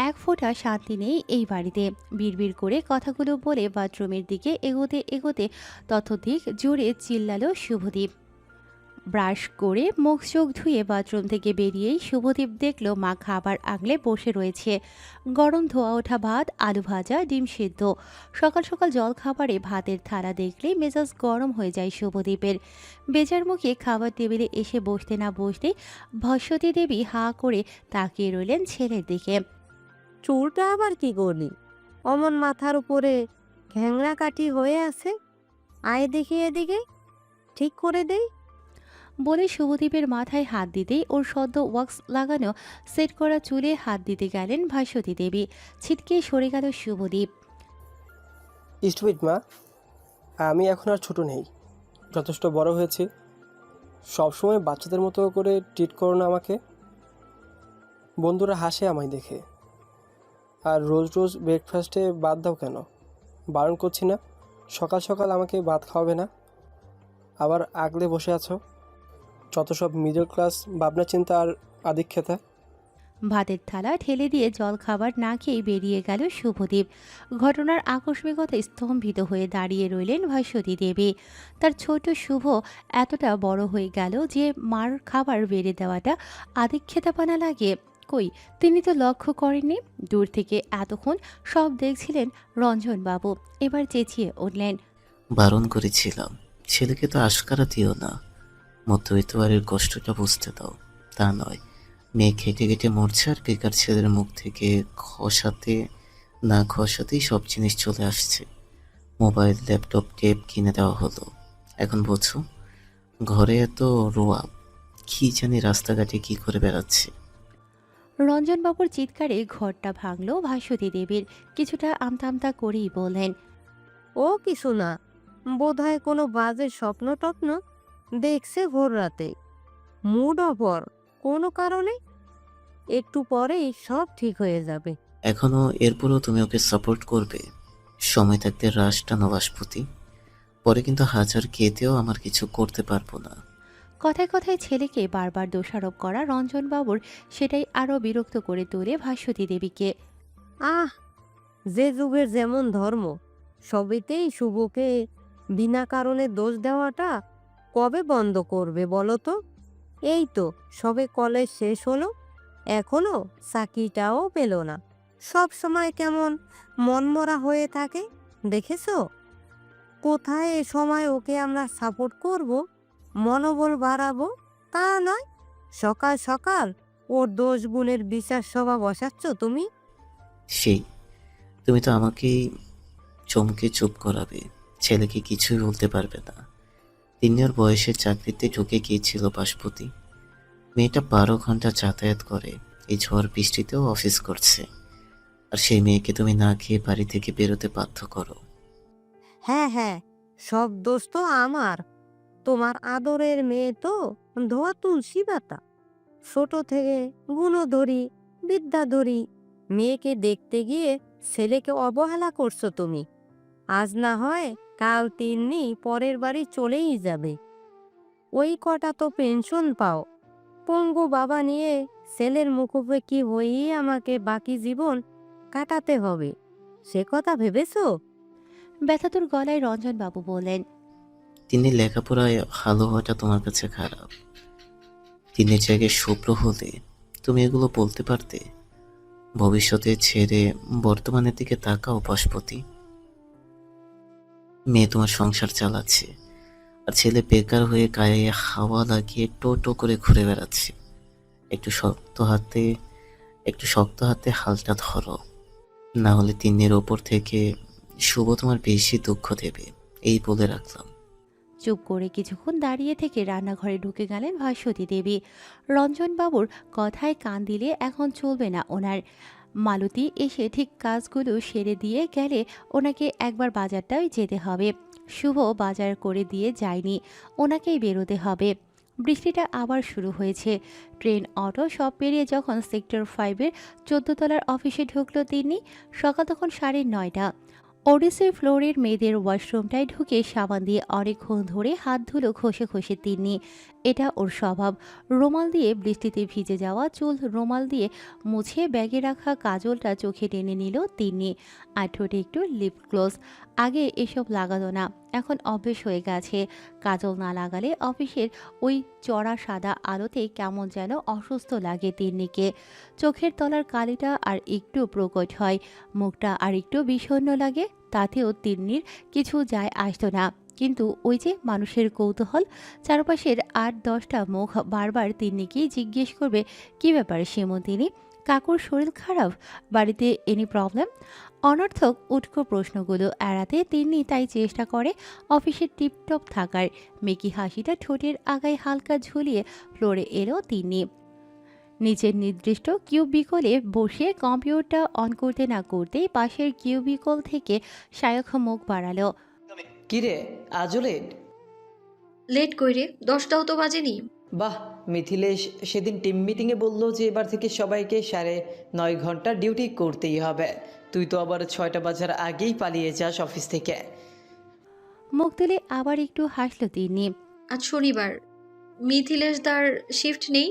এক ফোঁটা শান্তি নেই এই বাড়িতে। বিড়বিড় করে কথাগুলো বলে বাথরুমের দিকে এগোতে এগোতে ততোধিক জোরে চিল্লালো শুভদীপ। ব্রাশ করে মুখ চোখ ধুয়ে বাথরুম থেকে বেরিয়েই শুভদীপ দেখল মা খাবার আগলে বসে রয়েছে। গরম ধোয়া ওঠা ভাত, আলু ভাজা, ডিম সিদ্ধ। সকাল সকাল জল খাবারে ভাতের থালা দেখলেই মেজাজ গরম হয়ে যায় শুভদীপের। বেজার মুখে খাবার টেবিলে এসে বসতে না বসতেই ভাস্বতী দেবী হাঁ করে তাকিয়ে রইলেন ছেলের দিকে। চুলটা আবার কি করলি? অমন মাথার উপরে ঘ্যাংরা কাঠি হয়ে আছে। আয় দেখি এদিকে, ঠিক করে দেই। বলে শুভদীপের মাথায় হাত দিতেই ওর সদ্য ওয়াক্স লাগানো সেট করা চুলে হাত দিতে গেলেন ভাস্বতী দেবী। ছিটকে সরে গেল শুভদীপ। স্টুপিড মা, আমি এখন আর ছোট নেই, যথেষ্ট বড় হয়েছি। সবসময় বাচ্চাদের মতো করে ট্রিট করো না আমাকে। বন্ধুরা হাসে আমায় দেখে। আর রোজ রোজ ব্রেকফাস্টে বাদ দাও কেন? বারণ করছি না? সকাল সকাল আমাকে ভাত খাওয়াবে না, আবার আগলে বসে আছো। যত সব মিডল ক্লাস ভাবনা চিন্তা আর আদিক্ষেতা। ভাতের থালা ঠেলে দিয়ে জল খাবার না খেয়ে বেরিয়ে গেল শুভদীপ। ঘটনার আকস্মিকতা স্তম্ভিত হয়ে দাঁড়িয়ে রইলেন ভাস্বতী দেবী। তার ছোট শুভ এতটা বড় হয়ে গেল যে মার খাবার বেড়ে দেওয়াটা আদিক্ষেতাপানা লাগে। কই, তিনি তো লক্ষ্য করেননি। দূর থেকে এতক্ষণ সব দেখছিলেন রঞ্জনবাবু। এবার চেঁচিয়ে উঠলেন, বারণ করেছিলাম, ছেলেকে তো আশকারা দিও না। মধ্যবিত্ত বাড়ির কষ্টটা বুঝতে দাও। তা নয়, মেয়ে খেটে খেটে মরছে আর বেকার ছেলের মুখ থেকে খসাতে না খসাতেই সব জিনিস চলে আসছে। মোবাইল, ল্যাপটপ, টেপ কিনে দেওয়া হলো। এখন বলছো ঘরে এত রোয়াব, কি জানি রাস্তাঘাটে কি করে বেড়াচ্ছে। রঞ্জনবাবুর চিৎকারে ঘরটা ভাঙল ভাস্বতী দেবীর। কিছুটা আমতা আমতা করেই বললেন, ও কিছু না, বোধহয় কোনো বাজে স্বপ্ন টপ্ন দেখছে ভোর রাতে। মুড অফর কোনো কারণে। একটু পরেই সব ঠিক হয়ে যাবে। এখনো এরপরও তুমি ওকে সাপোর্ট করবে? সময় থাকতে রাশ টানো বাসপতি, পরে কিন্তু হাজার কেতেও আমার কিছু করতে পারবো না। কথায় কথায় ছেলেকে বারবার দোষারোপ করা রঞ্জনবাবুর সেটাই আরও বিরক্ত করে তোলে ভাস্বতী দেবীকে। আহ, যে যুগের যেমন ধর্ম, সবেতেই শুভকে বিনা কারণে দোষ দেওয়াটা কবে বন্ধ করবে বলো তো? এই তো সবে কলেজ শেষ হলো, এখনো চাকরিটাও পেল না। সব সময় কেমন মনমরা হয়ে থাকে দেখেছো? কোথায় এ সময় ওকে আমরা সাপোর্ট করব, মনোবল বাড়াবো, তা নয়। সকাল সকাল ওর দোষ গুণের বিচার সভা বসাচ্ছ তুমি। সেই, তুমি তো আমাকেই চমকে চুপ করাবে। ছেলেকে কিছুই বলতে পারবে না। 3 year বয়সে চাকরিতে ঢুকে গিয়েছিল বাসপতি। মেয়েটা 12 ঘন্টা যাতায়াত করে, এই ঝড় বৃষ্টিতেও অফিস করছে। আর সেই মেয়েকে তুমি না খেয়ে বাড়ি থেকে বেরোতে বাধ্য করো। হ্যাঁ হ্যাঁ, সব দোষ তো আমার। তোমার আদরের মেয়ে তো ধোয়া তুলসী পাতা। ছোট থেকে গুণধরী, বিদ্যাধরী মেয়েকে দেখতে গিয়ে ছেলেকে অবহেলা করছো তুমি। আজ না হয় কাল তিন্নি পরের বাড়ি চলেই যাবে। ওই কটা তো পেনশন পাও। পঙ্গু বাবা নিয়ে ছেলের মুখোমুখি হয়েই আমাকে বাকি জীবন কাটাতে হবে, সে কথা ভেবেছো? ব্যথাতুর গলায় রঞ্জনবাবু বললেন, তিনি লেখাপড়ায় ভালো হওয়াটা তোমার কাছে খারাপ। দিনের জায়গায় শুভ্র হলে তুমি এগুলো বলতে পারতে? ভবিষ্যতে ছেড়ে বর্তমানের দিকে তাকাও বাসপতি। মেয়ে তোমার সংসার চালাচ্ছে, আর ছেলে বেকার হয়ে গায়ে হাওয়া লাগিয়ে টো করে ঘুরে বেড়াচ্ছে। একটু শক্ত হাতে হালটা ধরো, না হলে 3 ওপর থেকে শুভ তোমার বেশি দুঃখ দেবে, এই বলে রাখলাম। চুপ করে কিছুক্ষণ দাঁড়িয়ে থেকে রান্নাঘরে ঢুকে গেলেন ভাস্বতী দেবী। রঞ্জনবাবুর কথায় কান দিলে এখন চলবে না ওনার। মালতী এসে ঠিক কাজগুলো সেরে দিয়ে গেলে ওনাকে একবার বাজারটাই যেতে হবে। শুভ বাজার করে দিয়ে যায়নি, ওনাকেই বেরোতে হবে। বৃষ্টিটা আবার শুরু হয়েছে। ট্রেন, অটো সব পেরিয়ে যখন সেক্টর 5-এর 14 তলার অফিসে ঢুকলো তিনি, সকাল তখন 9:30। ওডিসি ফ্লোরের মেয়েদের ওয়াশরুমটায় ঢুকে সাবান দিয়ে অনেকক্ষণ ধরে হাত ধুলো ঘষে ঘষে তিনি। এটা ওর স্বভাব। রুমাল দিয়ে বৃষ্টিতে ভিজে যাওয়া চুল রুমাল দিয়ে মুছে ব্যাগে রাখা কাজলটা চোখে টেনে নিল তিনি। আর ঠোঁটে একটু লিপ গ্লস। আগে এসব লাগাতো না, এখন অভ্যেস হয়ে গেছে। কাজল না লাগালে অফিসের ওই চড়া সাদা আলোতে কেমন যেন অসুস্থ লাগে তিন্নিকে। চোখের তলার কালিটা আর একটু প্রকট হয়, মুখটা আর একটু বিষণ্ণ লাগে। তাতেও তিন্নির কিছু যায় আসতো না। কিন্তু ওই যে মানুষের কৌতূহল, চারপাশের 8-10টা মুখ বারবার তিন্নিকেই জিজ্ঞেস করবে, কী ব্যাপার সেমন্তিনী, কাকুর শরীর খারাপ, বাড়িতে এনি প্রবলেম? অনর্থক উটকো প্রশ্নগুলো এড়াতে তিন্নি তাই চেষ্টা করে অফিসে টিপটপ থাকার। মেকি হাসিটা ঠোঁটের আগায় হালকা ঝুলিয়ে ফ্লোরে এলো তিন্নি। নিচের নির্দিষ্ট কিউবিকলে বসে কম্পিউটার অন করতে না করতেই পাশের কিউবিকল থেকে শায়খ মুখ বাড়ালো। কিরে আজও লেট? লেট কইরে 10টাও তো বাজেনি। বাহ, মিথিলেশ সেদিন টিম মিটিংয়ে বললো যে এবার থেকে সবাইকে 9.5 ঘন্টা ডিউটি করতেই হবে। তুই তো আবার 6টা বাজার আগেই পালিয়ে যাস অফিস থেকে। মুখ তুলে আবার একটু হাসল তিনি। আজ শনিবার, মিথিলেশ দার শিফট নেই?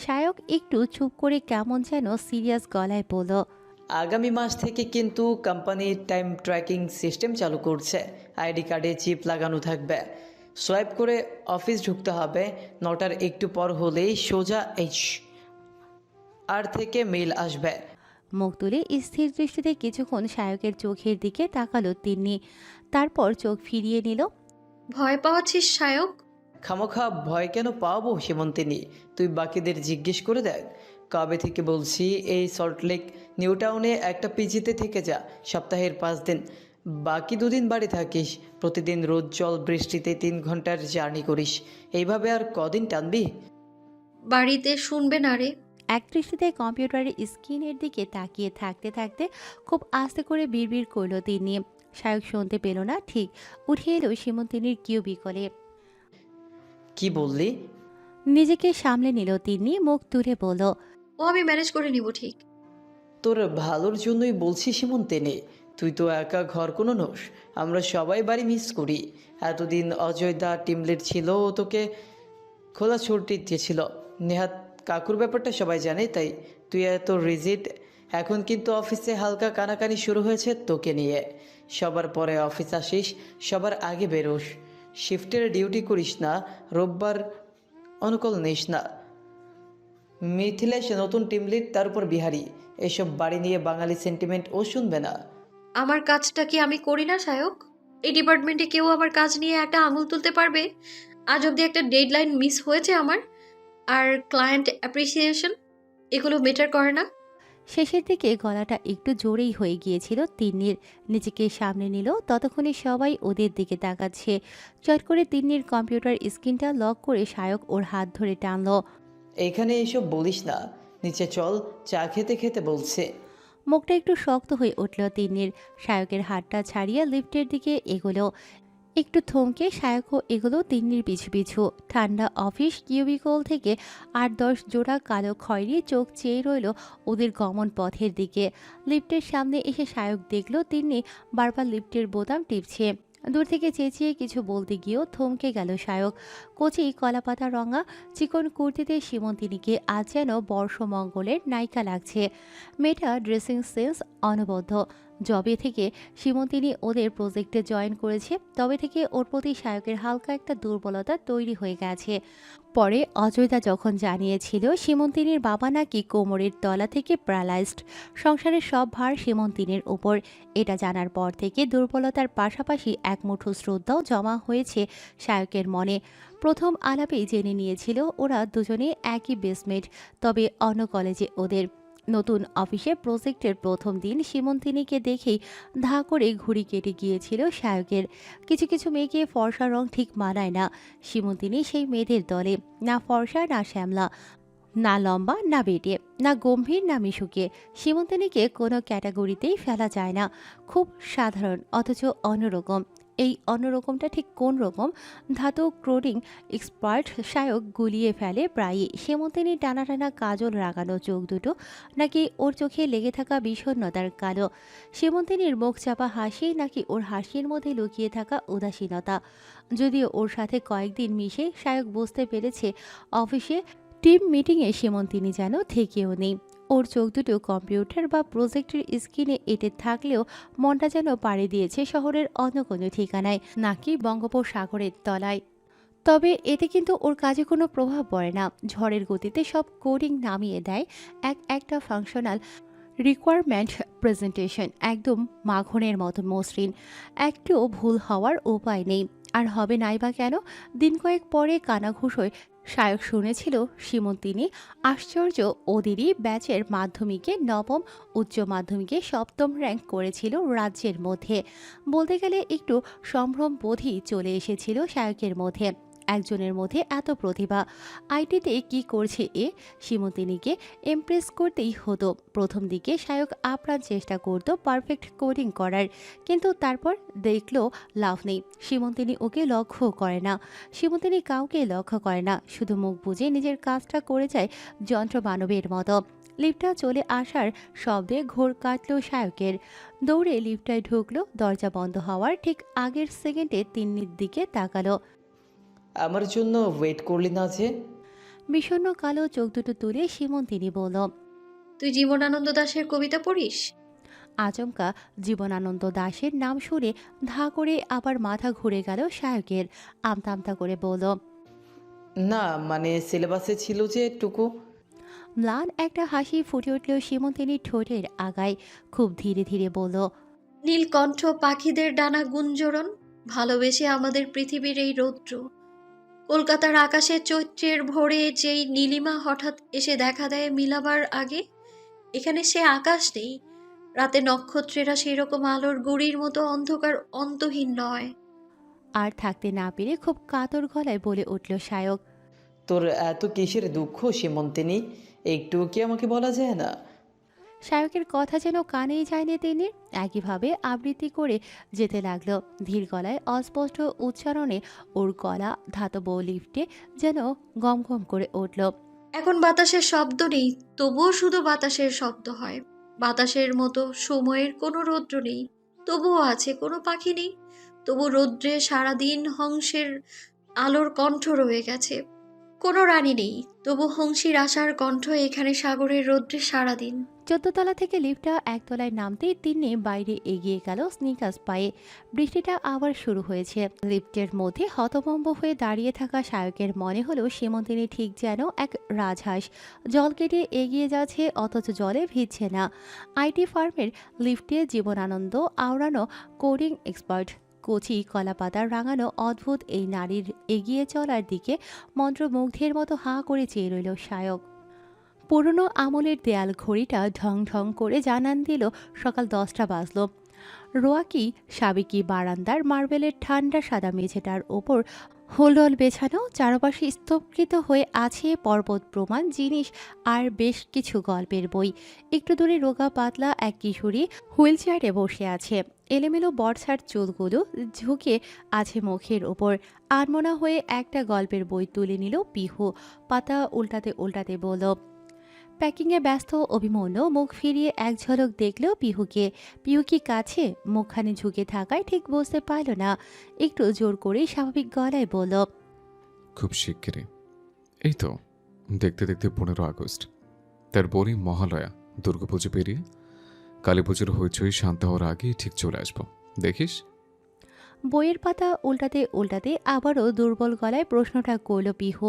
শায়ক একটু চুপ করে কেমন যেন সিরিয়াস গলায় বলল, আগামী মাস থেকে কিন্তু কোম্পানি টাইম ট্র্যাকিং সিস্টেম চালু করছে। আইডি কার্ডে চিপ লাগানো থাকবে, সোয়াইপ করে অফিস ঢুকতে হবে। 9টার একটু পর হলেই সোজা আর থেকে মেইল আসবে। মুখ তুলে স্থির দৃষ্টিতে কিছুক্ষণ শায়কের চোখের দিকে তাকালো তিনি, তারপর চোখ ফিরিয়ে নিল। ভয় পাওয়াচ্ছিস শায়ক? খামোখা ভয় কেন পাবো সেমন্তিনী? তুই বাকিদের জিজ্ঞেস করে দেখ। কবে থেকে বলছি এই সল্টলেক নিউ টাউনে একটা পিজিতে থেকে যা, সপ্তাহের 5 দিন, বাকি 2 দিন বাড়ি থাকিস। প্রতিদিন রোদ জল বৃষ্টিতে 3 ঘন্টার জার্নি করিস। এইভাবে আর কদিন টানবি? বাড়িতে শুনবে না রে। এক দৃষ্টিতে কম্পিউটারের স্ক্রিনের দিকে তাকিয়ে থাকতে থাকতে খুব আস্তে করে বিড়বিড় করল তিনি। শায়ক শুনতে পেল না ঠিক। উঠে এলো সীমন্তিনীর কিউবিকলে। কি বললি? নিজেকে সামলে নিল তিনি, মুখ তুলে বলল, ও আমি ম্যানেজ করে নিব ঠিক। তোর ভালোর জন্যই বলছি সেমন্তিনী। তুই তো একা ঘর কোনো নোস, আমরা সবাই বাড়ি মিস করি। এতদিন অজয় দা টিম লিড ছিল, ও তোকে খোলা ছুটি দিয়েছিল। নেহাত কাকুর ব্যাপারটা সবাই জানে, তাই তুই এত রিজিড। এখন কিন্তু অফিসে হালকা কানাকানি শুরু হয়েছে তোকে নিয়ে। সবার পরে অফিস আসিস, সবার আগে বেরোস, শিফটের ডিউটি করিস না, রোববার অনুকূল নিস না। মিথিলেশ নতুন টিম লিড, তার উপর বিহারি। এসব বাড়ি নিয়ে বাঙালি সেন্টিমেন্ট ও শুনবে না। আমার কাজটা কি আমি করি না শায়ক? এই ডিপার্টমেন্টে কেউ আমার কাজ নিয়ে একটা আঙুল তুলতে পারবে? আজ অবধি একটা ডেডলাইন মিস হয়েছে আমার? আর ক্লায়েন্ট অ্যাপ্রিসিয়েশন, এগুলো মেটার করে না? শেষের দিকে গলাটা একটু জোরেই হয়ে গিয়েছিল তিন্নির। নিজেকে সামনে নিল, ততক্ষণে সবাই ওদের দিকে তাকাচ্ছে। চট করে তিন্নির কম্পিউটার স্ক্রিনটা লক করে শায়ক ওর হাত ধরে টানল। এখানে এসব বলিস না, নিচে চল, চা খেতে খেতে বলছে। মুখটা একটু শক্ত হয়ে উঠল তিন্নির। শায়কের হাতটা ছাড়িয়ে লিফটের দিকে এগোলো। একটু থমকে শায়কও এগুলো তিন্নির পিছু পিছু। ঠান্ডা অফিস কিউবিকল থেকে 8-10 জোড়া কালো খয়েরি চোখ চেয়ে রইল ওদের গমন পথের দিকে। লিফটের সামনে এসে শায়ক দেখল তিন্নি বারবার লিফটের বোতাম টিপছে। দূর থেকে চেঁচিয়ে কিছু বলতে গিয়েও থমকে গেল শায়ক। কচি কলাপাতা রঙা চিকন কুর্তিতে সীমন্তিনীকে আজ যেন বর্ষমঙ্গলের নায়িকা লাগছে। মেয়েটা ড্রেসিং সেন্স অনবদ্য। যবে থেকে সীমন্তিনী ওদের প্রজেক্টে জয়েন করেছে তবে থেকে ওর প্রতি শায়কের হালকা একটা দুর্বলতা তৈরি হয়ে গেছে। পরে অজয়দা যখন জানিয়েছিল সীমন্তিনীর বাবা নাকি কোমরের তলা থেকে প্যারালাইজড, সংসারের সব ভার সীমন্তিনীর উপর, এটা জানার পর থেকে দুর্বলতার পাশাপাশি এক মুঠো শ্রদ্ধাও জমা হয়েছে শায়কের মনে। প্রথম আলাপেই জেনে নিয়েছিল ওরা দুজনে একই বেসমেট, তবে অন্য কলেজে ওদের। নতুন অফিসে প্রজেক্টের প্রথম দিন সীমন্তিনীকে দেখেই ধা করে ঘুড়ি কেটে গিয়েছিল শায়কের। কিছু কিছু মেয়েকে ফর্সা রং ঠিক মানায় না, সীমন্তিনী সেই মেয়েদের দলে। না ফর্সা না শ্যামলা, না লম্বা না বেটে, না গম্ভীর না মিশুকে। সীমন্তিনীকে কোনো ক্যাটাগরিতেই ফেলা যায় না। খুব সাধারণ অথচ অন্যরকম। এই অন্যরকমটা ঠিক কোন রকম ধাতু ক্রোডিং এক্সপার্ট সায়ক গুলিয়ে ফেলে প্রায়ই। সীমন্তিনী টানা টানা কাজল রাগানো চোখ দুটো, নাকি ওর চোখে লেগে থাকা বিষণ্ণতার কালো। সীমন্তিনীর মুখ চাপা হাসি, নাকি ওর হাসির মধ্যে লুকিয়ে থাকা উদাসীনতা। যদিও ওর সাথে কয়েকদিন মিশে সায়ক বুঝতে পেরেছে অফিসে টিম মিটিংয়ে সীমন্তিনী যেন থেকেও নেই। ওর চোখ দুটো কম্পিউটার বা প্রজেক্টের স্ক্রিনে এঁটে থাকলেও মনটা যেন পাড়ি দিয়েছে শহরের অন্য কোনো ঠিকানায়, নাকি বঙ্গোপসাগরের তলায়। তবে এতে কিন্তু ওর কাজে কোনো প্রভাব পড়ে না। ঝড়ের গতিতে সব কোডিং নামিয়ে দেয় একটা ফাংশনাল রিকোয়ারমেন্ট প্রেজেন্টেশন, একদম মাখনের মতো মসৃণ। একটুও ভুল হওয়ার উপায় নেই। আর হবে নাই বা কেন? দিন কয়েক পরে কানাঘুষোয় সায়ক শুনেছিল সীমন্তিনী আশ্চর্য ওদেরই ব্যাচের মাধ্যমিকে নবম, উচ্চ মাধ্যমিকে সপ্তম র্যাঙ্ক করেছিল রাজ্যের মধ্যে। বলতে গেলে একটু সম্ভ্রম বোধই চলে এসেছিল সায়কের মধ্যে। একজনের মধ্যে এত প্রতিভা, আইটিতে কি করছে এ? সীমন্তিনীকে ইমপ্রেস করতেই হতো। প্রথম দিকে সায়ক আপ্রাণ চেষ্টা করতো পারফেক্ট কোডিং করার, কিন্তু তারপর দেখলো লাভ নেই। সীমন্তিনী ওকে লক্ষ্য করে না, সীমন্তিনী কাউকে লক্ষ্য করে না, শুধু মুখ বুজে নিজের কাজটা করে যায় যন্ত্র মানবের মতো। লিফটটা চলে আসার শব্দে ঘোর কাটল সায়কের। দৌড়ে লিফটায় ঢুকলো। দরজা বন্ধ হওয়ার ঠিক আগের সেকেন্ডে তিন্নির দিকে তাকালো। আমার জন্য ওয়েট করলি না যে? বিষণ্ণ কালো চোখ দুটো তুলে সীমন্তিনী বলল। তুই জীবনানন্দ দাশের কবিতা পড়িস? আচমকা জীবনানন্দ দাশের নাম শুনে ধা করে আবার মাথা ঘুরে গেল সায়কের। আমতা আমতা করে বলল। না, মানে সিলেবাসে ছিল যে টুকু। ম্লান একটা হাসি ফুটে উঠল সীমন্তিনীর ঠোঁটের আগায়। খুব ধীরে ধীরে বলল। নীলকণ্ঠ পাখিদের ডানা গুঞ্জরণ, ভালোবেসে আমাদের পৃথিবীর এই রৌদ্র। কলকাতার আকাশে চৈত্রের ভোরে যেই নীলিমা হঠাৎ এসে দেখা দেয় মিলাবার আগে, এখানে সে আকাশ নেই। রাতে নক্ষত্রেরা সেই রকম আলোর গুঁড়ির মতো অন্ধকার অন্তহীন নয়। আর থাকতে না পেরে খুব কাতর গলায় বলে উঠল সায়ক। তোর এত কিসের দুঃখ সীমন্তিনী? একটু কি আমাকে বলা যায় না? সায়কের কথা যেন কানেই যায়নি তিনি। একইভাবে আবৃত্তি করে যেতে লাগলো ধীর গলায়, অস্পষ্ট উচ্চারণে। ওর গলা ধাতব লিফটে যেন গম গম করে উঠল। এখন বাতাসের শব্দ নেই, তবুও শুধু বাতাসের শব্দ হয়। বাতাসের মতো সময়ের কোনো রৌদ্র নেই, তবুও আছে। কোনো পাখি নেই, তবু রৌদ্রে সারাদিন হংসের আলোর কণ্ঠ রয়ে গেছে। কোনো রানী নেই, তবু হংসীর আশার কণ্ঠ এখানে সাগরের রৌদ্রে সারাদিন। 14 তলা থেকে লিফটটা একতলায় নামতেই তিনি বাইরে এগিয়ে গেল স্নিকার্স পায়ে। বৃষ্টিটা আবার শুরু হয়েছে। লিফটের মধ্যে হতভম্ব হয়ে দাঁড়িয়ে থাকা সায়কের মনে হলো সীমন্তিনী ঠিক যেন এক রাজহাঁস, জল কেটে এগিয়ে যাচ্ছে অথচ জলে ভিজছে না। আইটি ফার্মের লিফটে জীবনানন্দ আওড়ানো কোডিং এক্সপার্ট, কচি কলাপাতার রাঙানো অদ্ভুত এই নারীর এগিয়ে চলার দিকে মন্ত্রমুগ্ধের মতো হাঁ করে চেয়ে রইল সায়ক। পুরনো আমলের দেয়াল ঘড়িটা ঢং ঢং করে জানান দিল সকাল 10টা বাজলো। রোয়াকি সাবেকি বারান্দার মার্বেলের ঠান্ডা সাদা মেঝেটার ওপর হোলল বেছানো, চারপাশে স্তব্ধ হয়ে আছে পর্বত প্রমাণ জিনিস আর বেশ কিছু গল্পের বই। একটু দূরে রোগা পাতলা এক কিশোরী হুইল চেয়ারে বসে আছে। এলোমেলো বর্ষার চুলগুলো ঝুঁকে আছে মুখের ওপর। আনমনা হয়ে একটা গল্পের বই তুলে নিল পিহু। পাতা উল্টাতে উল্টাতে বলল। প্যাকিংয়ে ব্যস্ত অভিমন্যু মুখ ফিরিয়ে এক ঝলক দেখল পিহুকে। পিহু কি কাছে? মুখখানি ঝুঁকে থাকায় ঠিক বুঝতে পারল না। একটু জোর করে স্বাভাবিক গলায় বলল। খুব শিগগিরই। এই তো দেখতে দেখতে 15 আগস্ট। তারপরই মহালয়া, দুর্গাপুজো পেরিয়ে কালী পুজোর হইচই শান্ত হওয়ার আগেই ঠিক চলে আসবো, দেখিস। বইয়ের পাতা উল্টাতে উল্টাতে আবারও দুর্বল গলায় প্রশ্নটা করল পিহু।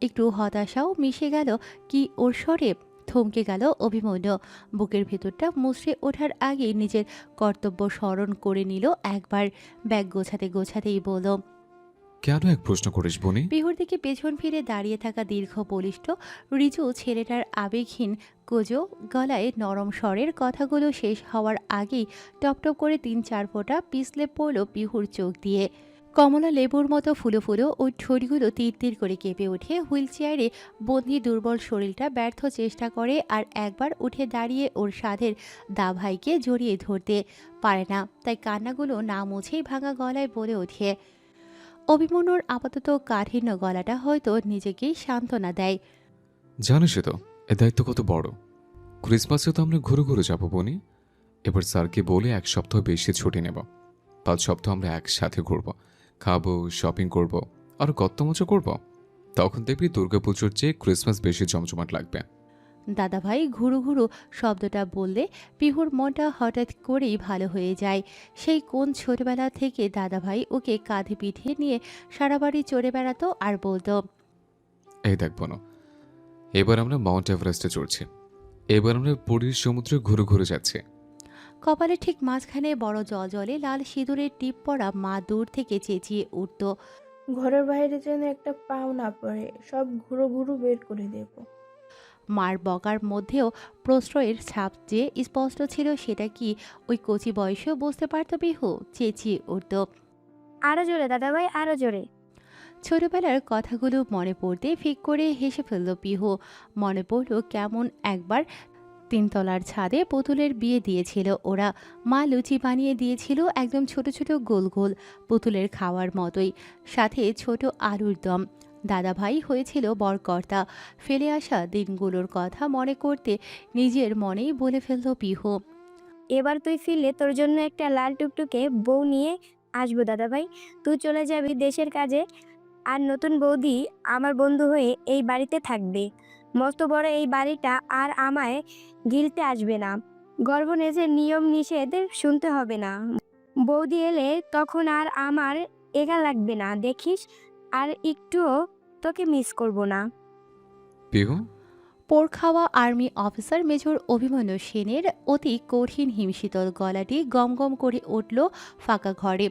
একটু হতাশাও মিশে গেল কি ওর স্বরে। থমকে গেল অভিমন্যু। বুকের ভেতরটা মুছড়ে ওঠার আগেই নিজের কর্তব্য স্মরণ করে নিল একবার। ব্যাগ গোছাতে গোছাতেই বলল। কেন এক প্রশ্ন করিস বনি? পিহুর দিকে পেছন ফিরে দাঁড়িয়ে থাকা দীর্ঘ বলিষ্ঠ রিজু ছেলেটার আবেগহীন কোজো গলায় নরম স্বরের কথাগুলো শেষ হওয়ার আগেই টপটপ করে 3-4 ফোঁটা পিছলে পড়ল পিহুর চোখ দিয়ে। কমলা লেবুর মতো ফুলো ফুলো ওই ঠোঁটগুলো তীর তীর করে কেঁপে ওঠে। হুইল চেয়ারে বন্দি দুর্বল শরীরটা ব্যর্থ চেষ্টা করে আর একবার উঠে দাঁড়িয়ে ওর সাধের দাভাইকে জড়িয়ে ধরতে পারে না, তাই কান্নাগুলো না মুছেই ভাঙা গলায় বলে ওঠে। অভিমন্যুর আপাতত কাঠিন্য গলাটা হয়তো নিজেকেই সান্ত্বনা দেয়। জানিসই তো এ দায়িত্ব কত বড়। ক্রিসমাসে তো আমরা ঘুরে ঘুরে যাবো বনি। এবার স্যারকে বলে 1 সপ্তাহ বেশি ছুটি নেব। 5 সপ্তাহ আমরা একসাথে ঘুরবো, খাবো, শপিং করব, আর কত মজা করব। তখন দেখবি দুর্গাপুজোর চেয়ে ক্রিসমাস বেশি জমজমাট লাগবে। দাদাভাই ঘুরু ঘুরু শব্দটা বললে পিহুর মনটা হঠাৎ করেই ভালো হয়ে যায়। সেই কোন ছোটবেলা থেকে দাদাভাই ওকে কাঁধে পিঠে নিয়ে সারা বাড়ি চড়ে বেড়াতো আর বলতো, এই দেখ বোনো, এবার আমরা মাউন্ট এভারেস্টে চড়ছি। এবার আমরা পুরীর সমুদ্রে ঘুরে ঘুরে যাচ্ছি। কপালে ঠিক মাঝখানে বড় জলে লাল সিঁদুরের টিপ পড়া মা দূর থেকে চেঁচিয়ে উঠত, ঘরের বাইরে যেন একটা পাও না পড়ে, সব ঘুরো ঘুরো বের করে দেব। মার বকার মধ্যেও প্রশ্রয়ের ছাপ যে স্পষ্ট ছিল সেটা কি ওই কচি বয়সেও বুঝতে পারত পিহু? চেঁচিয়ে উঠত। আরো জোরে দাদাভাই, আরো জোরে। ছোটবেলার কথাগুলো মনে পড়তে ফিক করে হেসে ফেলল পিহু। মনে পড়ল কেমন একবার 3 তলার ছাদে পুতুলের বিয়ে দিয়েছিল ওরা। মা লুচি বানিয়ে দিয়েছিল একদম ছোট ছোট গোল গোল, পুতুলের খাওয়ার মতোই, সাথে ছোট আলুর দম। দাদাভাই হয়েছিল বরকর্তা। ফেলে আসা দিনগুলোর কথা মনে করতে নিজের মনেই বলে ফেলল পিহু। এবার তুই ফিরলে তোর জন্য একটা লাল টুকটুকে বউ নিয়ে আসবো দাদাভাই। তুই চলে যাবি দেশের কাজে, আর নতুন বৌদি আমার বন্ধু হয়ে এই বাড়িতে থাকবে। মস্ত বড় এই বাড়িটা আর আমায় গিলতে আসবে না। গর্ভনেজের নিয়ম নিষেধ শুনতে হবে না। বৌদি এলে তখন আর আমার একা লাগবে না, দেখিস। আর একটুও তোকে মিস করব না। পিহু, পোড় খাওয়া আর্মি অফিসার মেজর অভিমন্যু সেনের অতি কঠিন হিমশীতল গলাটি গমগম করে উঠল ফাঁকা ঘরে,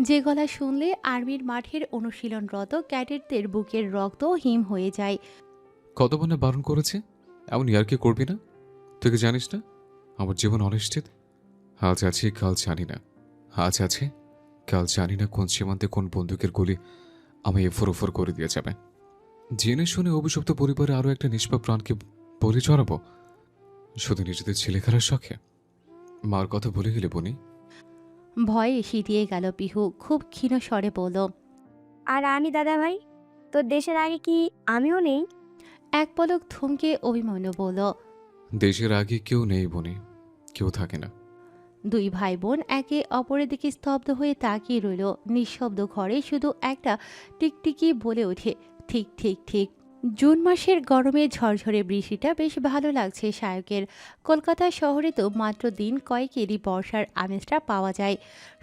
যে গলা শুনলে আর্মির মাঠের অনুশীলনরত ক্যাডেটদের বুকের রক্ত হিম হয়ে যায়। কত বনে বারণ করেছে এমন ইয়ার্কি করবি না? তুই কি জানিস না আমার জীবন অনিশ্চিত? আজ আছে কাল জানি না, আজ আছে কাল জানি না কোন সীমান্তে কোন বন্দুকের গুলি আমায় এফর ওফর করে দিয়ে যাবে। জেনে শুনে অভিশপ্ত পরিবারে আরও একটা নিষ্পাপ প্রাণকে বলি চড়াবো শুধু নিজেদের ছেলে খেলার শখে? মার কথা ভুলে গেলে বনি? ভয়ে সিটিয়ে গেল পিহু, খুব ক্ষীণ স্বরে বলল, আর আমি দাদাভাই, তোর দেশের আগে কি আমিও নেই? এক পলক থমকে অভিমন্যু বলল, দেশের আগে কেউ নেই বনি, কেউ থাকে না। 2 ভাই বোন একে অপরের দিকে স্তব্ধ হয়ে তাকিয়ে রইল। নিঃশব্দ ঘরে শুধু একটা টিকটিকি বলে ওঠে, ঠিক ঠিক ঠিক। জুন মাসের গরমে ঝরঝরে বৃষ্টিটা বেশ ভালো লাগছে সায়কের। কলকাতা শহরে তো মাত্র দিন কয়েকেরই বর্ষার আমেজটা পাওয়া যায়।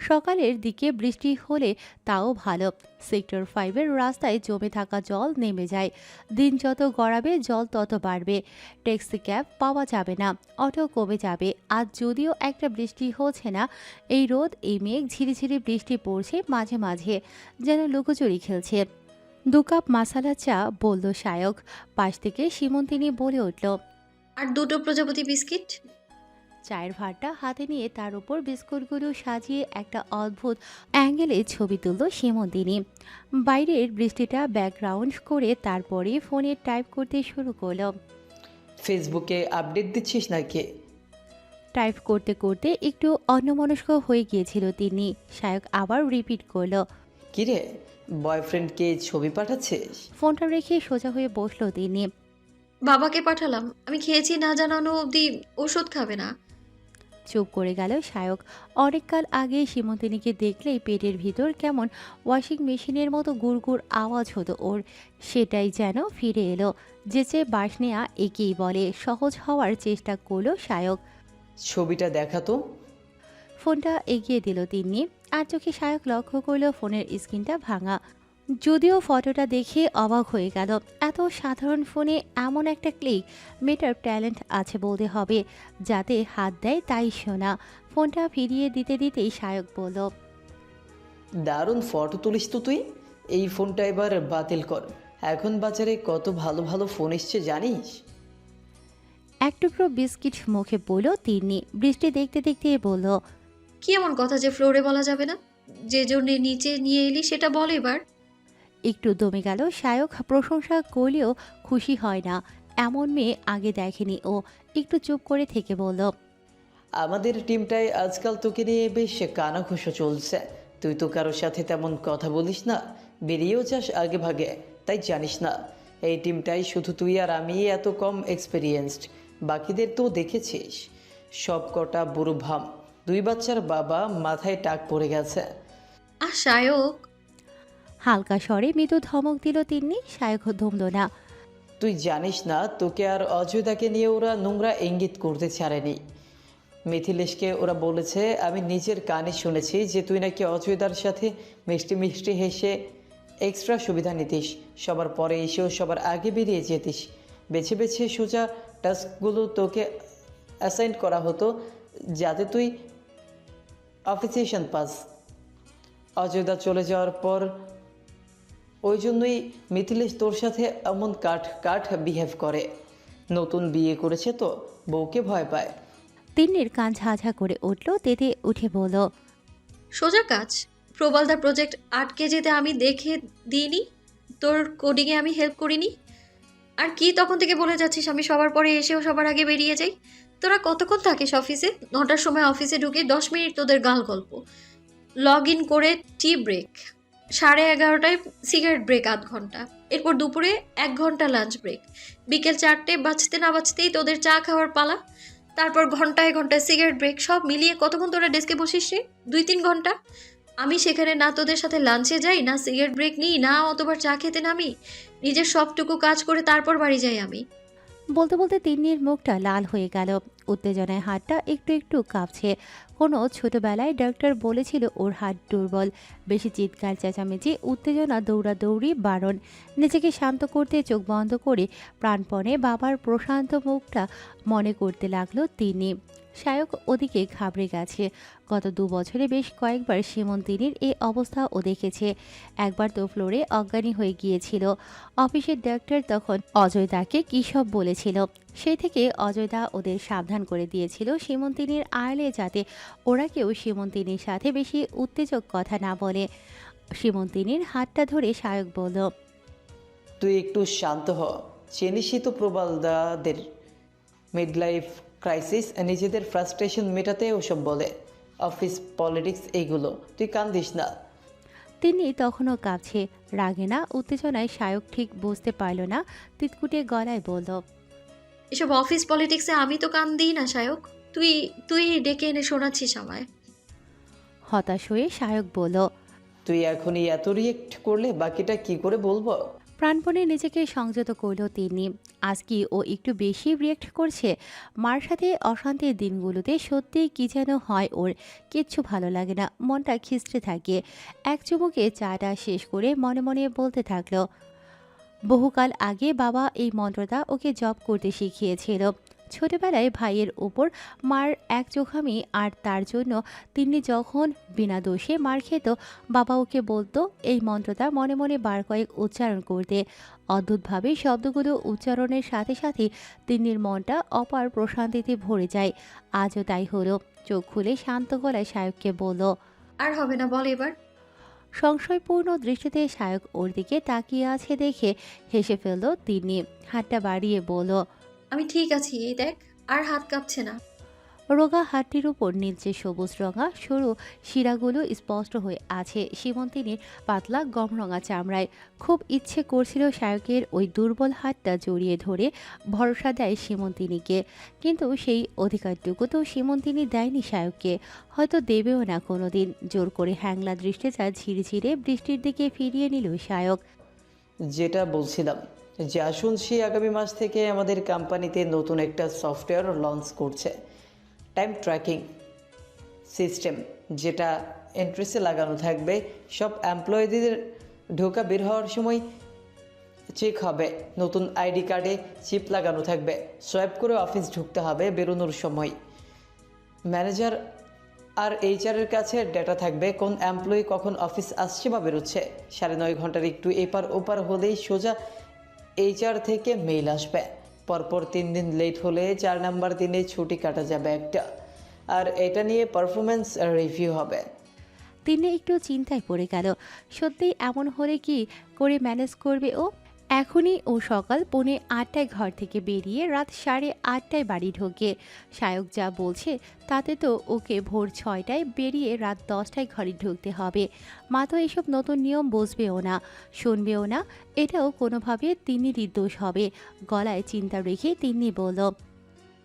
সকালের দিকে বৃষ্টি হলে তাও ভালো। সেক্টর 5-এর রাস্তায় জমে থাকা জল নেমে যায়। দিন যত গড়াবে জল তত বাড়বে। ট্যাক্সি ক্যাব পাওয়া যাবে না, অটো কমে যাবে। আজ যদিও একটা বৃষ্টি হচ্ছে না, এই রোদ এই মেঘ ঝিরিঝিরি বৃষ্টি পড়ছে মাঝে মাঝে, যেন লুকোচুরি খেলছে। 2 কাপ মাসালা চা, বলল সায়ক। পাশ থেকে সীমন্তিনী বলে উঠল, আর 2টো প্রজাপতি বিস্কিট। চায়ের ভাঁড়টা হাতে নিয়ে তার উপর বিস্কুটগুলো সাজিয়ে একটা অদ্ভুত অ্যাঙ্গেলে ছবি তুলল সীমন্তিনী। বাইরের বৃষ্টিটা ব্যাকগ্রাউন্ড করে তারপরে ফোনে টাইপ করতে শুরু করলো। ফেসবুকে আপডেট দিচ্ছিস নাকি? টাইপ করতে করতে একটু অন্যমনস্ক হয়ে গিয়েছিল তিনি। সায়ক আবার রিপিট করলো, কিরে, বয়ফ্রেন্ডকে ছবি পাঠাচ্ছিস? ফোনটা রেখে সোজা হয়ে বসলো তিনি। বাবাকে পাঠালাম, আমি খেয়েছি না জানানো অবধি ওষুধ খাবে না। চুপ করে গেল সায়ক। অনেককাল আগে সীমন্তিনীকে দেখলেই পেটের ভিতর কেমন ওয়াশিং মেশিনের মতো গুড়গুড় আওয়াজ হতো ওর, সেটাই যেন ফিরে এলো। যেচে বাস নেয়া একেই বলে। সহজ হওয়ার চেষ্টা করলো সায়ক। ছবিটা দেখাতো। ফোনটা এগিয়ে দিল তিনি, আর চোখে সায়ক লক্ষ্য করলো ফোনের স্ক্রিনটা ভাঙা। যদিও ফটোটা দেখে অবাক হয়ে গেল। এত সাধারণ ফোনে এমন একটা ক্লিক, মেয়েটার ট্যালেন্ট আছে বলতে হবে। যাতে হাত দেয় তাই শোনা। ফোনটা ফিরিয়ে দিতে দিতেই সায়ক বলল, দারুণ ফটো তুলিস তো তুই। এই ফোনটা এবার বাতিল কর। এখন বাজারে কত ভালো ভালো ফোন এসছে জানিস? এক টুকরো বিস্কিট মুখে বলল তিনি। বৃষ্টি দেখতে দেখতে বলল, কি এমন কথা যে ফ্লোরে বলা যাবে না? যে জন্যে নিচে নিয়ে এলি সেটা বল এবার। একটু দমে গেল শায়ক। প্রশংসা করলেও খুশি হয় না, এমন মেয়ে আগে দেখেনি ও। একটু চুপ করে থেকে বলল, আমাদের টিমটায় আজকাল তোকে নিয়ে বেশ কানাঘুষো চলছে। তুই তো কারোর সাথে তেমন কথা বলিস না, বেরিয়েও যাস আগে ভাগে, তাই জানিস না। এই টিমটাই শুধু তুই আর আমি এত কম এক্সপেরিয়েন্সড। বাকিদের তো দেখেছিস, সব কটা বুড়ো ভাম, 2 বাচ্চার বাবা, মাথায় টাক পড়ে গেছে। সায়ক। হালকা স্বরে মৃদু ধমক দিল তিন্নি। শায়ক ধমল না। তুই জানিস না, তোকে আর অজয়দাকে নিয়ে ওরা নোংরা ইঙ্গিত করতে ছাড়েনি। মিথিলেশকে ওরা বলেছে, আমি নিজের কানে শুনেছি যে তুই নাকি অজয়দার সাথে মিষ্টি মিষ্টি হেসে এক্সট্রা সুবিধা নিতিস, সবার পরে এসেও সবার আগে বেরিয়ে যেতিস। বেছে বেছে সোজা টাস্কগুলো তোকে অ্যাসাইন করা হতো যাতে তুই অফিসিয়েশন পাস। অজয়দা চলে যাওয়ার পর ওই জন্যই মিথিলেশ তোর সাথে এমন কাঠ বিহেভ করে। নতুন বিয়ে করেছে তো, বউকে ভয় পায়। তিন্নির কান ঝাঝা করে উঠল। তেতে উঠে বলল, সোজা কাজ। প্রবালদার প্রজেক্ট আটকে যেতে আমি দেখে দিইনি, তোর কোডিংয়ে আমি হেল্প করিনি। আর কি তখন থেকে বলে যাচ্ছিস আমি সবার পরে এসেও সবার আগে বেরিয়ে যাই? তোরা কতক্ষণ থাকিস অফিসে? 9টার সময় অফিসে ঢুকে 10 মিনিট তোদের গাল গল্প, লগ ইন করে টি ব্রেক, 11:30টায় সিগারেট ব্রেক আধ ঘন্টা, এরপর দুপুরে 1 ঘন্টা লাঞ্চ ব্রেক, বিকেল 4টে বাজতে না বাজতেই তোদের চা খাওয়ার পালা, তারপর ঘন্টায় ঘন্টায় সিগারেট ব্রেক। সব মিলিয়ে কতক্ষণ তোরা ডেস্কে বসিস রে? 2-3 ঘন্টা। আমি সেখানে না তোদের সাথে লাঞ্চে যাই, না সিগারেট ব্রেক নিই, না অতবার চা খেতে নামি। নিজের সবটুকু কাজ করে তারপর বাড়ি যাই আমি। বলতে বলতে তিন্নির মুখটা লাল হয়ে গেল। উত্তেজনায় হাতটা একটু একটু কাঁপছে। কোনো ছোটবেলায় ডাক্তার বলেছিল ওর হাত দুর্বল। বেশি চিৎকার চেঁচামেচি, উত্তেজনা, দৌড়াদৌড়ি বারণ। নিজেকে শান্ত করতে চোখ বন্ধ করে প্রাণপণে বাবার প্রশান্ত মুখটা মনে করতে লাগলো তিনি। শায়ক ওদিকে ঘাবড়ে গেছে। গত 2 বছরে বেশ কয়েকবার সীমন্তিনীর এই অবস্থা ও দেখেছে। একবার তো ফ্লোরে অজ্ঞানী হয়ে গিয়েছিল। অফিসের ডাক্তার তখন অজয়দাকে কী সব বলেছিল। সেই থেকে অজয়দা ওদের সাবধান করে দিয়েছিল সীমন্তিনীর আড়ালে যাতে ওরা কেউ সীমন্তিনীর সাথে বেশি উত্তেজক কথা না বলে। সীমন্তিনীর হাতটা ধরে শায়ক বলল, তুই একটু শান্ত হ। চেনিসই তো প্রবালদাদের মিড লাইফ ক্রাইসিস, নিজেদের ফ্রাস্ট্রেশন মেটাতে ওসব বলে, অফিস পলিটিক্স এইগুলো। তুই কান দিস না। তিনি তখনও কাঁপছে, রাগে না উত্তেজনায়। শায়ক ঠিক বুঝতে পারল না, তিতকুটে গলায় বলল, এসব অফিস পলিটিক্সে আমি তো কান দিই না সায়ক। তুই তুই ডেকে এনে শোনাচ্ছিস আমায়। হতাশ হয়ে শায়ক বলল, তুই এখনই এত রিয়েক্ট করলে বাকিটা কি করে বলবো? প্রাণপণে নিজেকে সংযত করল তিনি। আজ কি ও একটু বেশি রিয়েক্ট করছে? মার সাথে অশান্তির দিনগুলোতে সত্যিই কি যেন হয় ওর। কিচ্ছু ভালো লাগে না, মনটা খিস্টে থাকে। এক চুমুকে চাটা শেষ করে মনে মনে বলতে থাকলো, বহুকাল আগে বাবা এই মন্ত্রটা ওকে জপ করতে শিখিয়েছিল। ছোটবেলায় ভাইয়ের উপর মার এক চোখামি, আর তার জন্য তিনি যখন বিনা দোষে মার খেত, বাবা ওকে বলতো এই মন্ত্রটা মনে মনে বার কয়েক উচ্চারণ করতে। অদ্ভুতভাবে শব্দগুলো উচ্চারণের সাথে সাথে তিন্নির মনটা অপার প্রশান্তিতে ভরে যায়। আজও তাই হলো। চোখ খুলে শান্ত গলায় শায়ককে বলল, আর হবে না, বল এবার। সংশয়পূর্ণ দৃষ্টিতে শায়ক ওর দিকে তাকিয়ে আছে দেখে হেসে ফেলল তিনি। হাতটা বাড়িয়ে বলল, আমি ঠিক আছি, এই দেখ, আর হাত কাঁপছে না। রোগা হাতটির উপর নীলচে সবুজ রঙা সরু শিরাগুলো স্পষ্ট হয়ে আছে সীমন্তিনীর পাতলা গমরঙা চামড়ায়। খুব ইচ্ছে করছিল শায়কের ওই দুর্বল হাতটা জড়িয়ে ধরে ভরসা দেয় সীমন্তিনীকে, কিন্তু সেই অধিকারটুকু তো সীমন্তিনী দেয়নি শায়ককে, হয়তো দেবেও না কোনোদিন। জোর করে হ্যাংলা দৃষ্টিটা ঝিরঝিরে বৃষ্টির দিকে ফিরিয়ে নিল শায়ক। যেটা বলছিলাম, যা শুনছি আগামী মাস থেকে আমাদের কোম্পানিতে নতুন একটা সফটওয়্যার লঞ্চ করছে, টাইম ট্র্যাকিং সিস্টেম, যেটা এন্ট্রেসে লাগানো থাকবে। সব এমপ্লয়ীদের ঢোকা বের হওয়ার সময় চেক হবে। নতুন আইডি কার্ডে চিপ লাগানো থাকবে, সোয়াইপ করে অফিস ঢুকতে হবে বেরোনোর সময়। ম্যানেজার আর এইচআরের কাছে ডেটা থাকবে কোন এমপ্লয়ি কখন অফিস আসছে বা বেরোচ্ছে। 9.5 ঘন্টার একটু এপার ওপার হলেই সোজা এইচআর থেকে মেইল আসবে। পরপর 3 দিন লেট হলে 4 নাম্বার দিনে ছুটি কাটা যাবে একটা, আর এটা নিয়ে পারফরমেন্স রিভিউ হবে। তিনি একটু চিন্তায় পড়ে গেল। সত্যি এমন হলে কি করে ম্যানেজ করবে ও? এখনই ও সকাল 8:45 ঘর থেকে বেরিয়ে রাত 8:30 বাড়ি ঢোকে। সায়ক যা বলছে তাতে তো ওকে ভোর 6টায় বেরিয়ে রাত 10টায় ঘরে ঢুকতে হবে। মা তো এসব নতুন নিয়ম বুঝবেও না, শুনবেও না। এটাও কোনোভাবে তিন্নিরই দোষ হবে। গলায় চিন্তা রেখে তিন্নি বলল।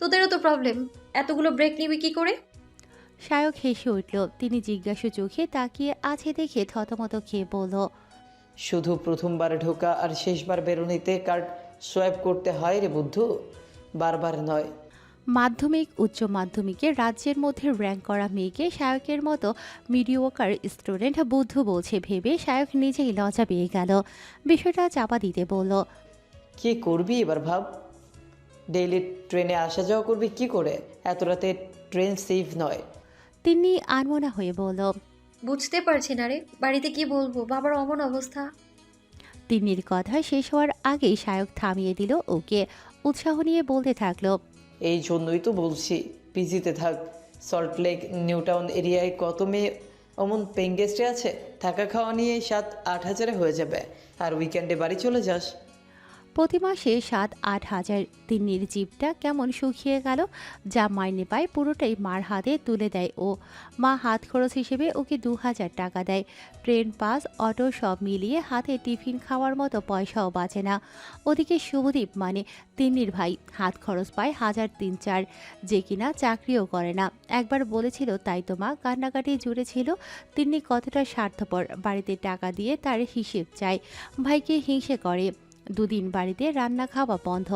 তোদেরও তো প্রবলেম, এতগুলো ব্রেক নিবি কি করে? সায়ক হেসে উঠল। তিনি জিজ্ঞাসু চোখে তাকিয়ে আছে দেখে থতমত খেয়ে বলল। শুধু প্রথমবার ঢোকা আর শেষবার বেরোনিতে কার্ড সোয়াইপ করতে হয় রে বুদ্ধু, বারবার নয়। মাধ্যমিক উচ্চ মাধ্যমিকে রাজ্যের মধ্যে র্যাঙ্ক করা মেয়েকে সায়কের মতো মিডিওকার স্টুডেন্ট বুদ্ধু বলছে ভেবে সায়ক নিজেই লজ্জা পেয়ে গেল। বিষয়টা চাপা দিতে বলল। কি করবি এবার ভাব। ডেইলি ট্রেনে আসা যাওয়া করবি কি করে? এত রাতে ট্রেন সেফ নয়। তিনি আনমনা হয়ে বলল। বুঝতে পারছি না রে, বাড়িতে কি বলবো, বাবার অমন অবস্থা। তিন্নির কথা শেষ হওয়ার আগেই সায়ক থামিয়ে দিল ওকে। উৎসাহ নিয়ে বলতে থাকলো। এই জন্যই তো বলছি পিজিতে থাক। সল্টলেক নিউটাউন এরিয়ায় কত মেয়ে অমন পেঙ্গেস্টে আছে, থাকা খাওয়া নিয়ে 7-8 হাজারে হয়ে যাবে। আর উইকেন্ডে বাড়ি চলে যাস। প্রতি মাসে 7-8 হাজার। তিন্নির জিভটা কেমন শুকিয়ে গেল। যা মাইনে পায় পুরোটাই মার হাতে তুলে দেয় ও। মা হাত খরচ হিসেবে ওকে 2000 টাকা দেয়। ট্রেন পাস, অটো সব মিলিয়ে হাতে টিফিন খাওয়ার মতো পয়সাও বাঁচে না। ওদিকে শুভদীপ মানে তিন্নির ভাই হাত খরচ পায় 1003-4, যে কিনা চাকরিও করে না। একবার বলেছিল তাই তো মা কান্নাকাটি জুড়েছিল তিন্নি কতটা স্বার্থপর, বাড়িতে টাকা দিয়ে তার হিসেব চায়, ভাইকে হিংসে করে। দুদিন বাড়িতে রান্না খাওয়া বন্ধ।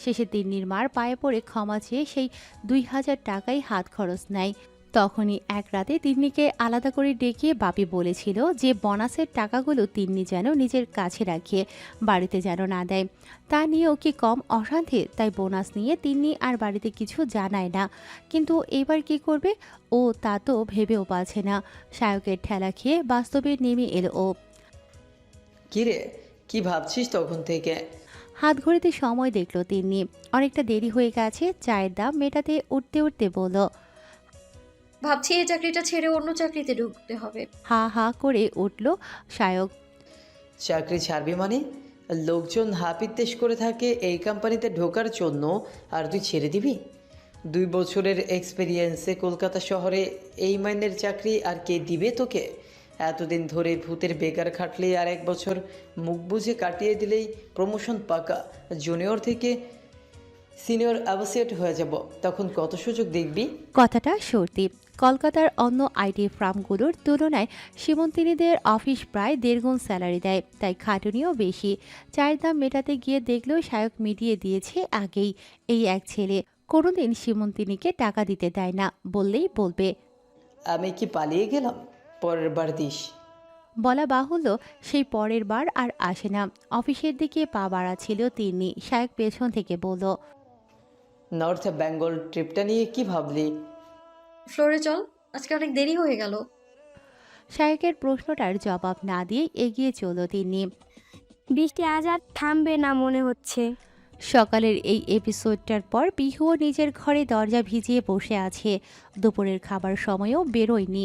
শেষে তিন্নির মার পায়ে পড়ে ক্ষমা চেয়ে সেই 2000 টাকাই হাত খরচ নেয়। তখনই এক রাতে তিন্নিকে আলাদা করে ডেকে বাপি বলেছিল যে বোনাসের টাকাগুলো তিন্নি যেন নিজের কাছে রাখে, বাড়িতে যেন না দেয়। তা নিয়েও কি কম অশান্তি? তাই বোনাস নিয়ে তিন্নি আর বাড়িতে কিছু জানায় না। কিন্তু এবার কি করবে ও তা তো ভেবেও পাচ্ছে না। সায়কের ঠেলা খেয়ে বাস্তবে নেমে এলো ও। কিরে, কি ভাবছিস তখন থেকে? হাত ঘড়িতে সময় দেখলো তিন্নি। অনেকটা দেরি হয়ে গেছে। চায়ের দাম মেটাতে উঠতে উঠতে বলল। ভাবছি এই চাকরিটা ছেড়ে অন্য চাকরিতে ঢুকতে হবে। হা হা করে উঠল সায়ক। চাকরি ছাড়বি মানে? লোকজন হাপিত্তেশ করে থাকে এই কোম্পানিতে ঢোকার জন্য, আর তুই ছেড়ে দিবি? 2 বছরের এক্সপিরিয়েন্সে কলকাতা শহরে এই মাইনের চাকরি আর কে দিবে তোকে? এতদিন ধরে ভূতের বেকার খাটলে আর 1 বছর মুখ বুঝে কাটিয়ে দিলেই প্রমোশন পাকা। জুনিয়র থেকে সিনিয়র অ্যাসোসিয়েট হয়ে যাব, তখন কত সুযোগ দেখবি। কথাটা সত্যি। কলকাতার অন্য আইটি ফার্মগুলোর তুলনায় সীমন্তিনীদের অফিস প্রায় 1.5 গুণ স্যালারি দেয়, তাই খাটুনিও বেশি। চায়ের দাম মেটাতে গিয়ে দেখলো সায়ক মিটিয়ে দিয়েছে আগেই। এই এক ছেলে কোনোদিন সীমন্তিনীকে টাকা দিতে দেয় না, বললেই বলবে। আমি কি পালিয়ে গেলাম? পরের বার দিস। বলা বাহুল্য সেই পরের বার আর আসে না। অফিসের দিকে পা বাড়াচ্ছিল তিনি। সায়ক পেছন থেকে বলল। নর্থ বেঙ্গল ট্রিপটা নিয়ে কি ভাবলি? ফ্লোরে চল, আজকে অনেক দেরি হয়ে গেল। সায়কের প্রশ্নটার জবাব না দিয়ে এগিয়ে চলল তিনি। বৃষ্টি আজ আর থামবে না মনে হচ্ছে। সকালের এই এপিসোডটার পর পিহুও নিজের ঘরে দরজা ভিজিয়ে বসে আছে। দুপুরের খাবার সময়ও বেরোয়নি।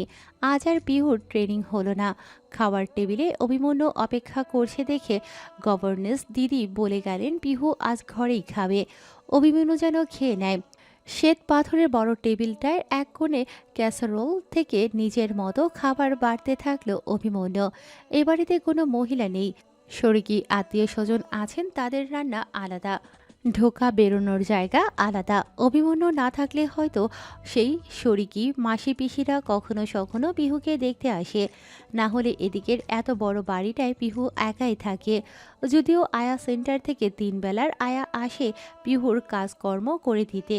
আজ আর পিহুর ট্রেনিং হলো না। খাবার টেবিলে অভিমন্যু অপেক্ষা করছে দেখে গভর্নেন্স দিদি বলে গেলেন পিহু আজ ঘরেই খাবে। অভিমন্যু যেন খেয়ে নেয়। শ্বেত পাথরের বড় টেবিলটায় এক কোণে ক্যাসারোল থেকে নিজের মতো খাবার বাড়তে থাকলো অভিমন্যু। এ বাড়িতে কোনো মহিলা নেই। শরিকি আত্মীয় স্বজন আছেন, তাদের রান্না আলাদা, ঢোকা বেরোনোর জায়গা আলাদা। অভিমন্যু না থাকলে হয়তো সেই শরিকি মাসি পিসিরা কখনো সখনো পিহুকে দেখতে আসে। না হলে এদিকের এত বড় বাড়িটায় পিহু একাই থাকে। যদিও আয়া সেন্টার থেকে 3 বেলার আয়া আসে পিহুর কাজকর্ম করে দিতে।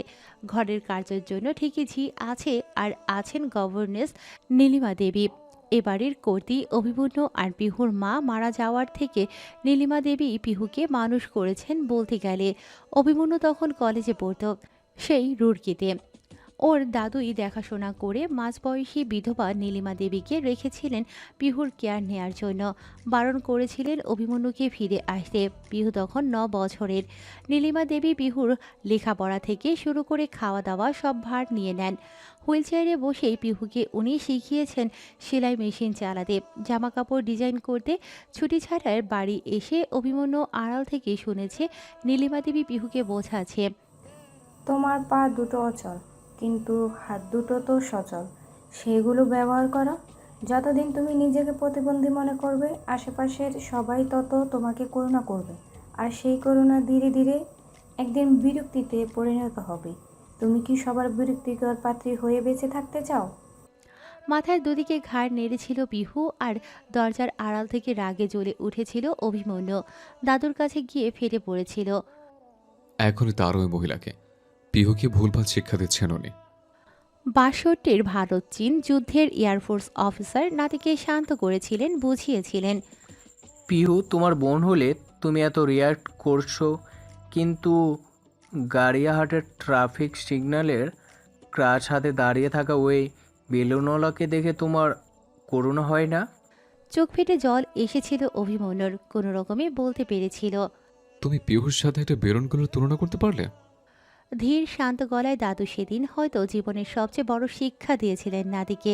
ঘরের কাজের জন্য ঠিকই ঝি আছে, আর আছেন গভর্নেন্স নীলিমা দেবী। এ বাড়ির কর্ত্রী অভিমন্যু আর পিহুর মা মারা যাওয়ার থেকে নীলিমা দেবী পিহুকে মানুষ করেছেন বলতে গেলে। অভিমন্যু তখন কলেজে পড়ত, সেই রুড়কিতে। ওর দাদুই দেখাশোনা করে মাঝবয়সী বিধবা নীলিমা দেবীকে রেখেছিলেন পিহুর কেয়ার নেয়ার জন্য। বারণ করেছিলেন অভিমন্যুকে ফিরে আসতে। পিহু তখন 9 বছরের। নীলিমা দেবী পিহুর লেখাপড়া থেকে শুরু করে খাওয়া দাওয়া সব ভার নিয়ে নেন। হুইলচেয়ারে বসেই পিহুকে উনি শিখিয়েছেন সেলাই মেশিন চালাতে, জামাকাপড় ডিজাইন করতে। ছুটি ছাড়ার বাড়ি এসে অভিমন্যু আড়াল থেকে শুনেছে নীলিমা দেবী পিহুকে বোঝাচ্ছে, তোমার পা দুটো অচল, কিন্তু হাত দুটো তো সচল, সেগুলো ব্যবহার করো। যতদিন তুমি নিজেকে প্রতিবন্ধী মনে করবে, আশেপাশের সবাই তত তোমাকে করুণা করবে, আর সেই করুণা ধীরে ধীরে একদিন বিরক্তিতে পরিণত হবে। তুমি কি সবার বিরক্তিকর পাত্রী হয়ে বেঁচে থাকতে চাও? মাথার দুদিকে ঘাড় নেড়েছিল পিহু, আর দরজার আড়াল থেকে রাগে জ্বলে উঠেছিল অভিমন্যু। দাদুর কাছে গিয়ে ফেটে পড়েছিল। এখনই তার ওই মহিলাকে পিহুকে ভুলভাল শিক্ষা দিচ্ছেন উনি। 62-র ভারত চীন যুদ্ধের এয়ারফোর্স অফিসার নাতিকে শান্ত করেছিলেন, বুঝিয়েছিলেন। পিহু তোমার বোন হলে তুমি এত রিয়াক্ট করছো, কিন্তু গাড়িয়াহাটের ট্রাফিক সিগন্যালের ক্রাচ হাতে দাঁড়িয়ে থাকা ওই বেলুনওয়ালাকে দেখে তোমার করুণা হয় না? চোখ ফেটে জল এসেছিল অভিমন্যুর, কোনো রকমে বলতে পেরেছিল। তুমি পিহুর সাথে একটা বেরনগুলোর তুলনা করতে পারলে? ধীর শান্ত গলায় দাদু সেদিন হয়তো জীবনের সবচেয়ে বড় শিক্ষা দিয়েছিলেন নাতিকে।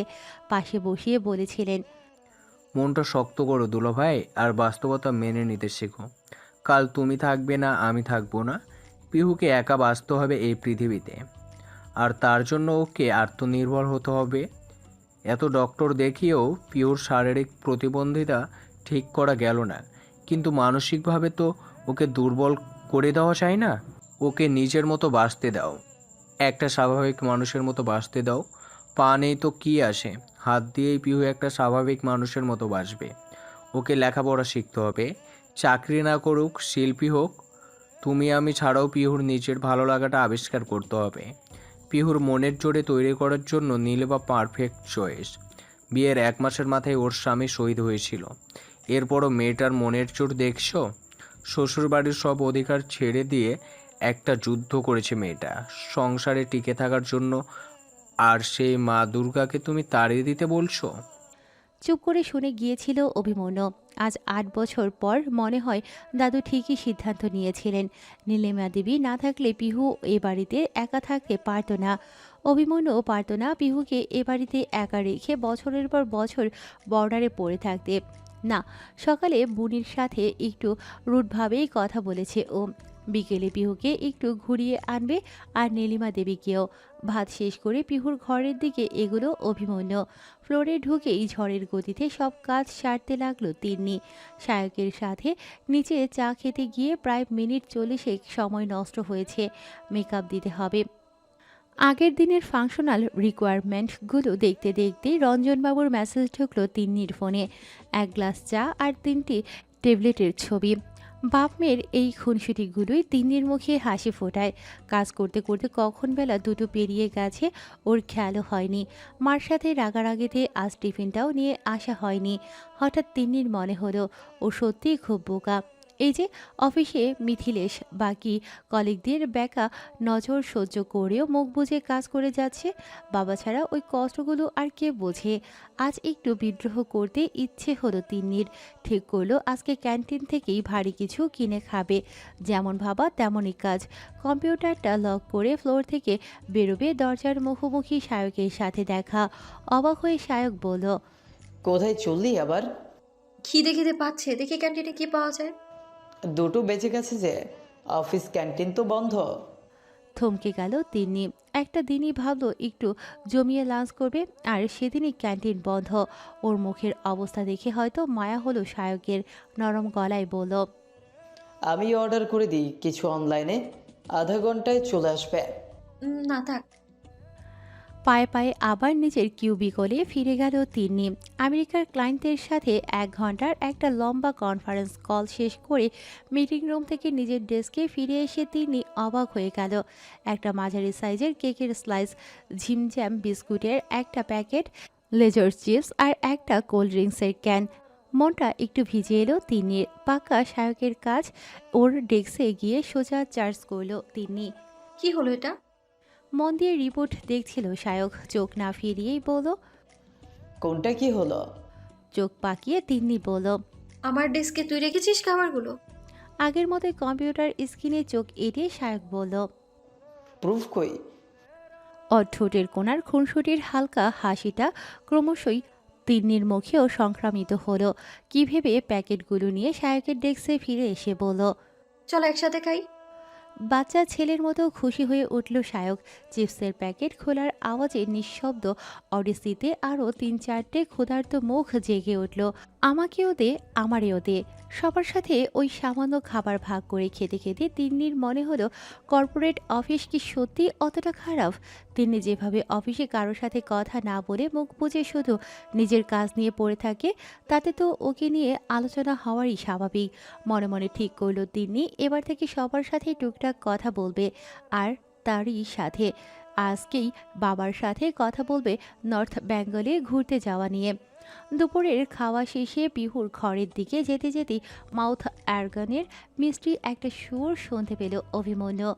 পাশে বসিয়ে বলেছিলেন, মনটা শক্ত করো দুলাভাই, আর বাস্তবতা মেনে নিতে শেখো। কাল তুমি থাকবে না, আমি থাকবো না। পিহুকে একা বাঁচতে হবে এই পৃথিবীতে, আর তার জন্য ওকে আত্মনির্ভর হতে হবে। এত ডক্টর দেখিয়েও পিহুর শারীরিক প্রতিবন্ধিতা ঠিক করা গেল না, কিন্তু মানসিকভাবে তো ওকে দুর্বল করে দেওয়া চাই না। ওকে নিজের মতো বাঁচতে দাও, একটা স্বাভাবিক মানুষের মতো বাঁচতে দাও। পা নেই তো কী আসে, হাত দিয়েই পিহু একটা স্বাভাবিক মানুষের মতো বাঁচবে। ওকে লেখাপড়া শিখতে হবে, চাকরি না করুক, শিল্পী হোক। তুমি আমি ছাড়াও পিহুর নিজের ভালো লাগাটা আবিষ্কার করতে হবে। পিহুর মনের জোরে তৈরি করার জন্য নীলিমা পারফেক্ট চয়েস। বিয়ের 1 মাসের মাথায় ওর স্বামী শহীদ হয়েছিল, এরপরও মেয়েটার মনের জোর দেখছো। শ্বশুরবাড়ির সব অধিকার ছেড়ে দিয়ে একটা যুদ্ধ করেছে মেয়েটা সংসারে টিকে থাকার জন্য, আর সেই মা দুর্গাকে তুমি তাড়িয়ে দিতে বলছো? চুপ করে শুনে গিয়েছিল অভিমন্যু। আজ 8 বছর পর মনে হয় দাদু ঠিকই সিদ্ধান্ত নিয়েছিলেন। নীলিমা দেবী না থাকলে পিহু এ বাড়িতে একা থাকতে পারত না। অভিমন্যুও পারত না পিহুকে এ বাড়িতে একা রেখে বছরের পর বছর বর্ডারে পড়ে থাকতে। না, সকালে বুনির সাথে একটু রুটভাবেই কথা বলেছে ও। বিকেলে পিহুকে একটু ঘুরিয়ে আনবে, আর নীলিমা দেবীকেও। ভাত শেষ করে পিহুর ঘরের দিকে এগুলো অভিমন্যু। ফ্লোরে ঢুকেই ঝড়ের গতিতে সব কাজ সারতে লাগলো তিন্নি। সায়কের সাথে নিচে চা খেতে গিয়ে প্রায় মিনিট 40 সময় নষ্ট হয়েছে। মেকআপ দিতে হবে। আগের দিনের ফাংশনাল রিকোয়ারমেন্টগুলো দেখতে দেখতেই রঞ্জনবাবুর মেসেজ ঢুকলো তিন্নির ফোনে। 1 গ্লাস চা আর 3টি ট্যাবলেটের ছবি। বাপ মেয়ের এই খুনসুটিগুলোই তিন্নির মুখে হাসি ফোটায়। কাজ করতে করতে কখন বেলা 2টো পেরিয়ে গেছে ওর খেয়ালও হয়নি। মার সাথে রাগারাগিতে আজ টিফিনটাও নিয়ে আসা হয়নি। হঠাৎ তিন্নির মনে হলো ও সত্যিই খুব বোকা। এই যে অফিসে মিথিলেশ বাকি কলিগদের বেকা নজর সহ্য করেও মুখ বুজে কাজ করে যাচ্ছে। বাবা ছাড়া ওই কষ্টগুলো আর কে বোঝে। আজ একটু বিদ্রোহ করতে ইচ্ছে হলো তিন্নির। ঠিক করলো আজকে ক্যান্টিন থেকেই ভারী কিছু কিনে খাবে। যেমন ভাবা তেমনই কাজ। কম্পিউটারটা লক করে ফ্লোর থেকে বেরোবে, দরজার মুখোমুখি সায়কের সাথে দেখা। অবাক হয়ে সায়ক বলল, কোথায় চললি আবার? খিদে খিদে পাচ্ছে, দেখি ক্যান্টিনে কি পাওয়া যায়। 2টো বেজে গেছে যে, অফিস ক্যান্টিন তো বন্ধ। থমকে গেল তিন্নি। একটা দিনই ভাবলো একটু জমিয়ে লাঞ্চ করবে, আর সেদিনই ক্যান্টিন বন্ধ। ওর মুখের অবস্থা দেখে হয়তো মায়া হলো সায়কের। নরম গলায় বলল, আমি অর্ডার করে দিই কিছু অনলাইনে, আধা ঘন্টায় চলে আসবে। না থাক। পায়ে পায়ে আবার নিজের কিউবিকলে ফিরে গেল তিন্নি। আমেরিকার ক্লায়েন্টের সাথে 1 ঘন্টার একটা লম্বা কনফারেন্স কল শেষ করে মিটিং রুম থেকে নিজের ডেস্কে ফিরে এসে তিন্নি অবাক হয়ে গেল। একটা মাঝারি সাইজের কেকের স্লাইস, ঝিমঝ্যাম বিস্কুটের একটা প্যাকেট, লেজার চিপস আর একটা কোল্ড ড্রিঙ্কসের ক্যান। মনটা একটু ভিজে এলো তিন্নির। পাক্কা সায়কের কাজ। ওর ডেস্কে গিয়ে সোজা চার্জ করলো তিন্নি। কি হলো এটা? মন দিয়ে রিপোর্ট দেখছিল সায়ক, চোখ না ফিরিয়েই বলল। কোনটা কি হলো? চোখ পাকিয়ে তিন্নি বলল। আমার ডেস্কে তুই রেখেছিস খাবারগুলো? আগের মতোই কম্পিউটার স্ক্রিনে চোখ এড়িয়ে সায়ক বলল। প্রুফ কই? ঠোঁটের কোণার খুনসুটির হালকা হাসিটা ক্রমশই তিন্নির মুখেও সংক্রামিত হলো। কি ভেবে প্যাকেটগুলো নিয়ে সায়কের ডেস্কে ফিরে এসে বলল। চল একসাথে খাই। বাচ্চা ছেলের মতো খুশি হয়ে উঠল সায়ক। চিপসের প্যাকেট খোলার আওয়াজে নিঃশব্দ অডিসিতে আরও ৩-৪টে ক্ষুধার্ত মুখ জেগে উঠল। আমাকেও দে, আমারেও দে। সবার সাথে ওই সামান্য খাবার ভাগ করে খেতে খেতে তিন্নির মনে হলো কর্পোরেট অফিস কি সত্যি অতটা খারাপ? তিনি যেভাবে অফিসে কারোর সাথে কথা না বলে মুখ বুজে শুধু নিজের কাজ নিয়ে পড়ে থাকে, তাতে তো ওকে নিয়ে আলোচনা হওয়ারই স্বাভাবিক। মনে মনে ঠিক করলো তিন্নি এবার থেকে সবার সাথে টুকটাক কথা বলবে। আর তারই সাথে আজকেই বাবার সাথে কথা বলবে নর্থ বেঙ্গলে ঘুরতে যাওয়া নিয়ে। দুপুরের খাওয়া শেষে পিহুর ঘরের দিকে যেতে যেতেই মাউথ অর্গানের মিষ্টি একটা সুর শুনতে পেল অভিমন্যু।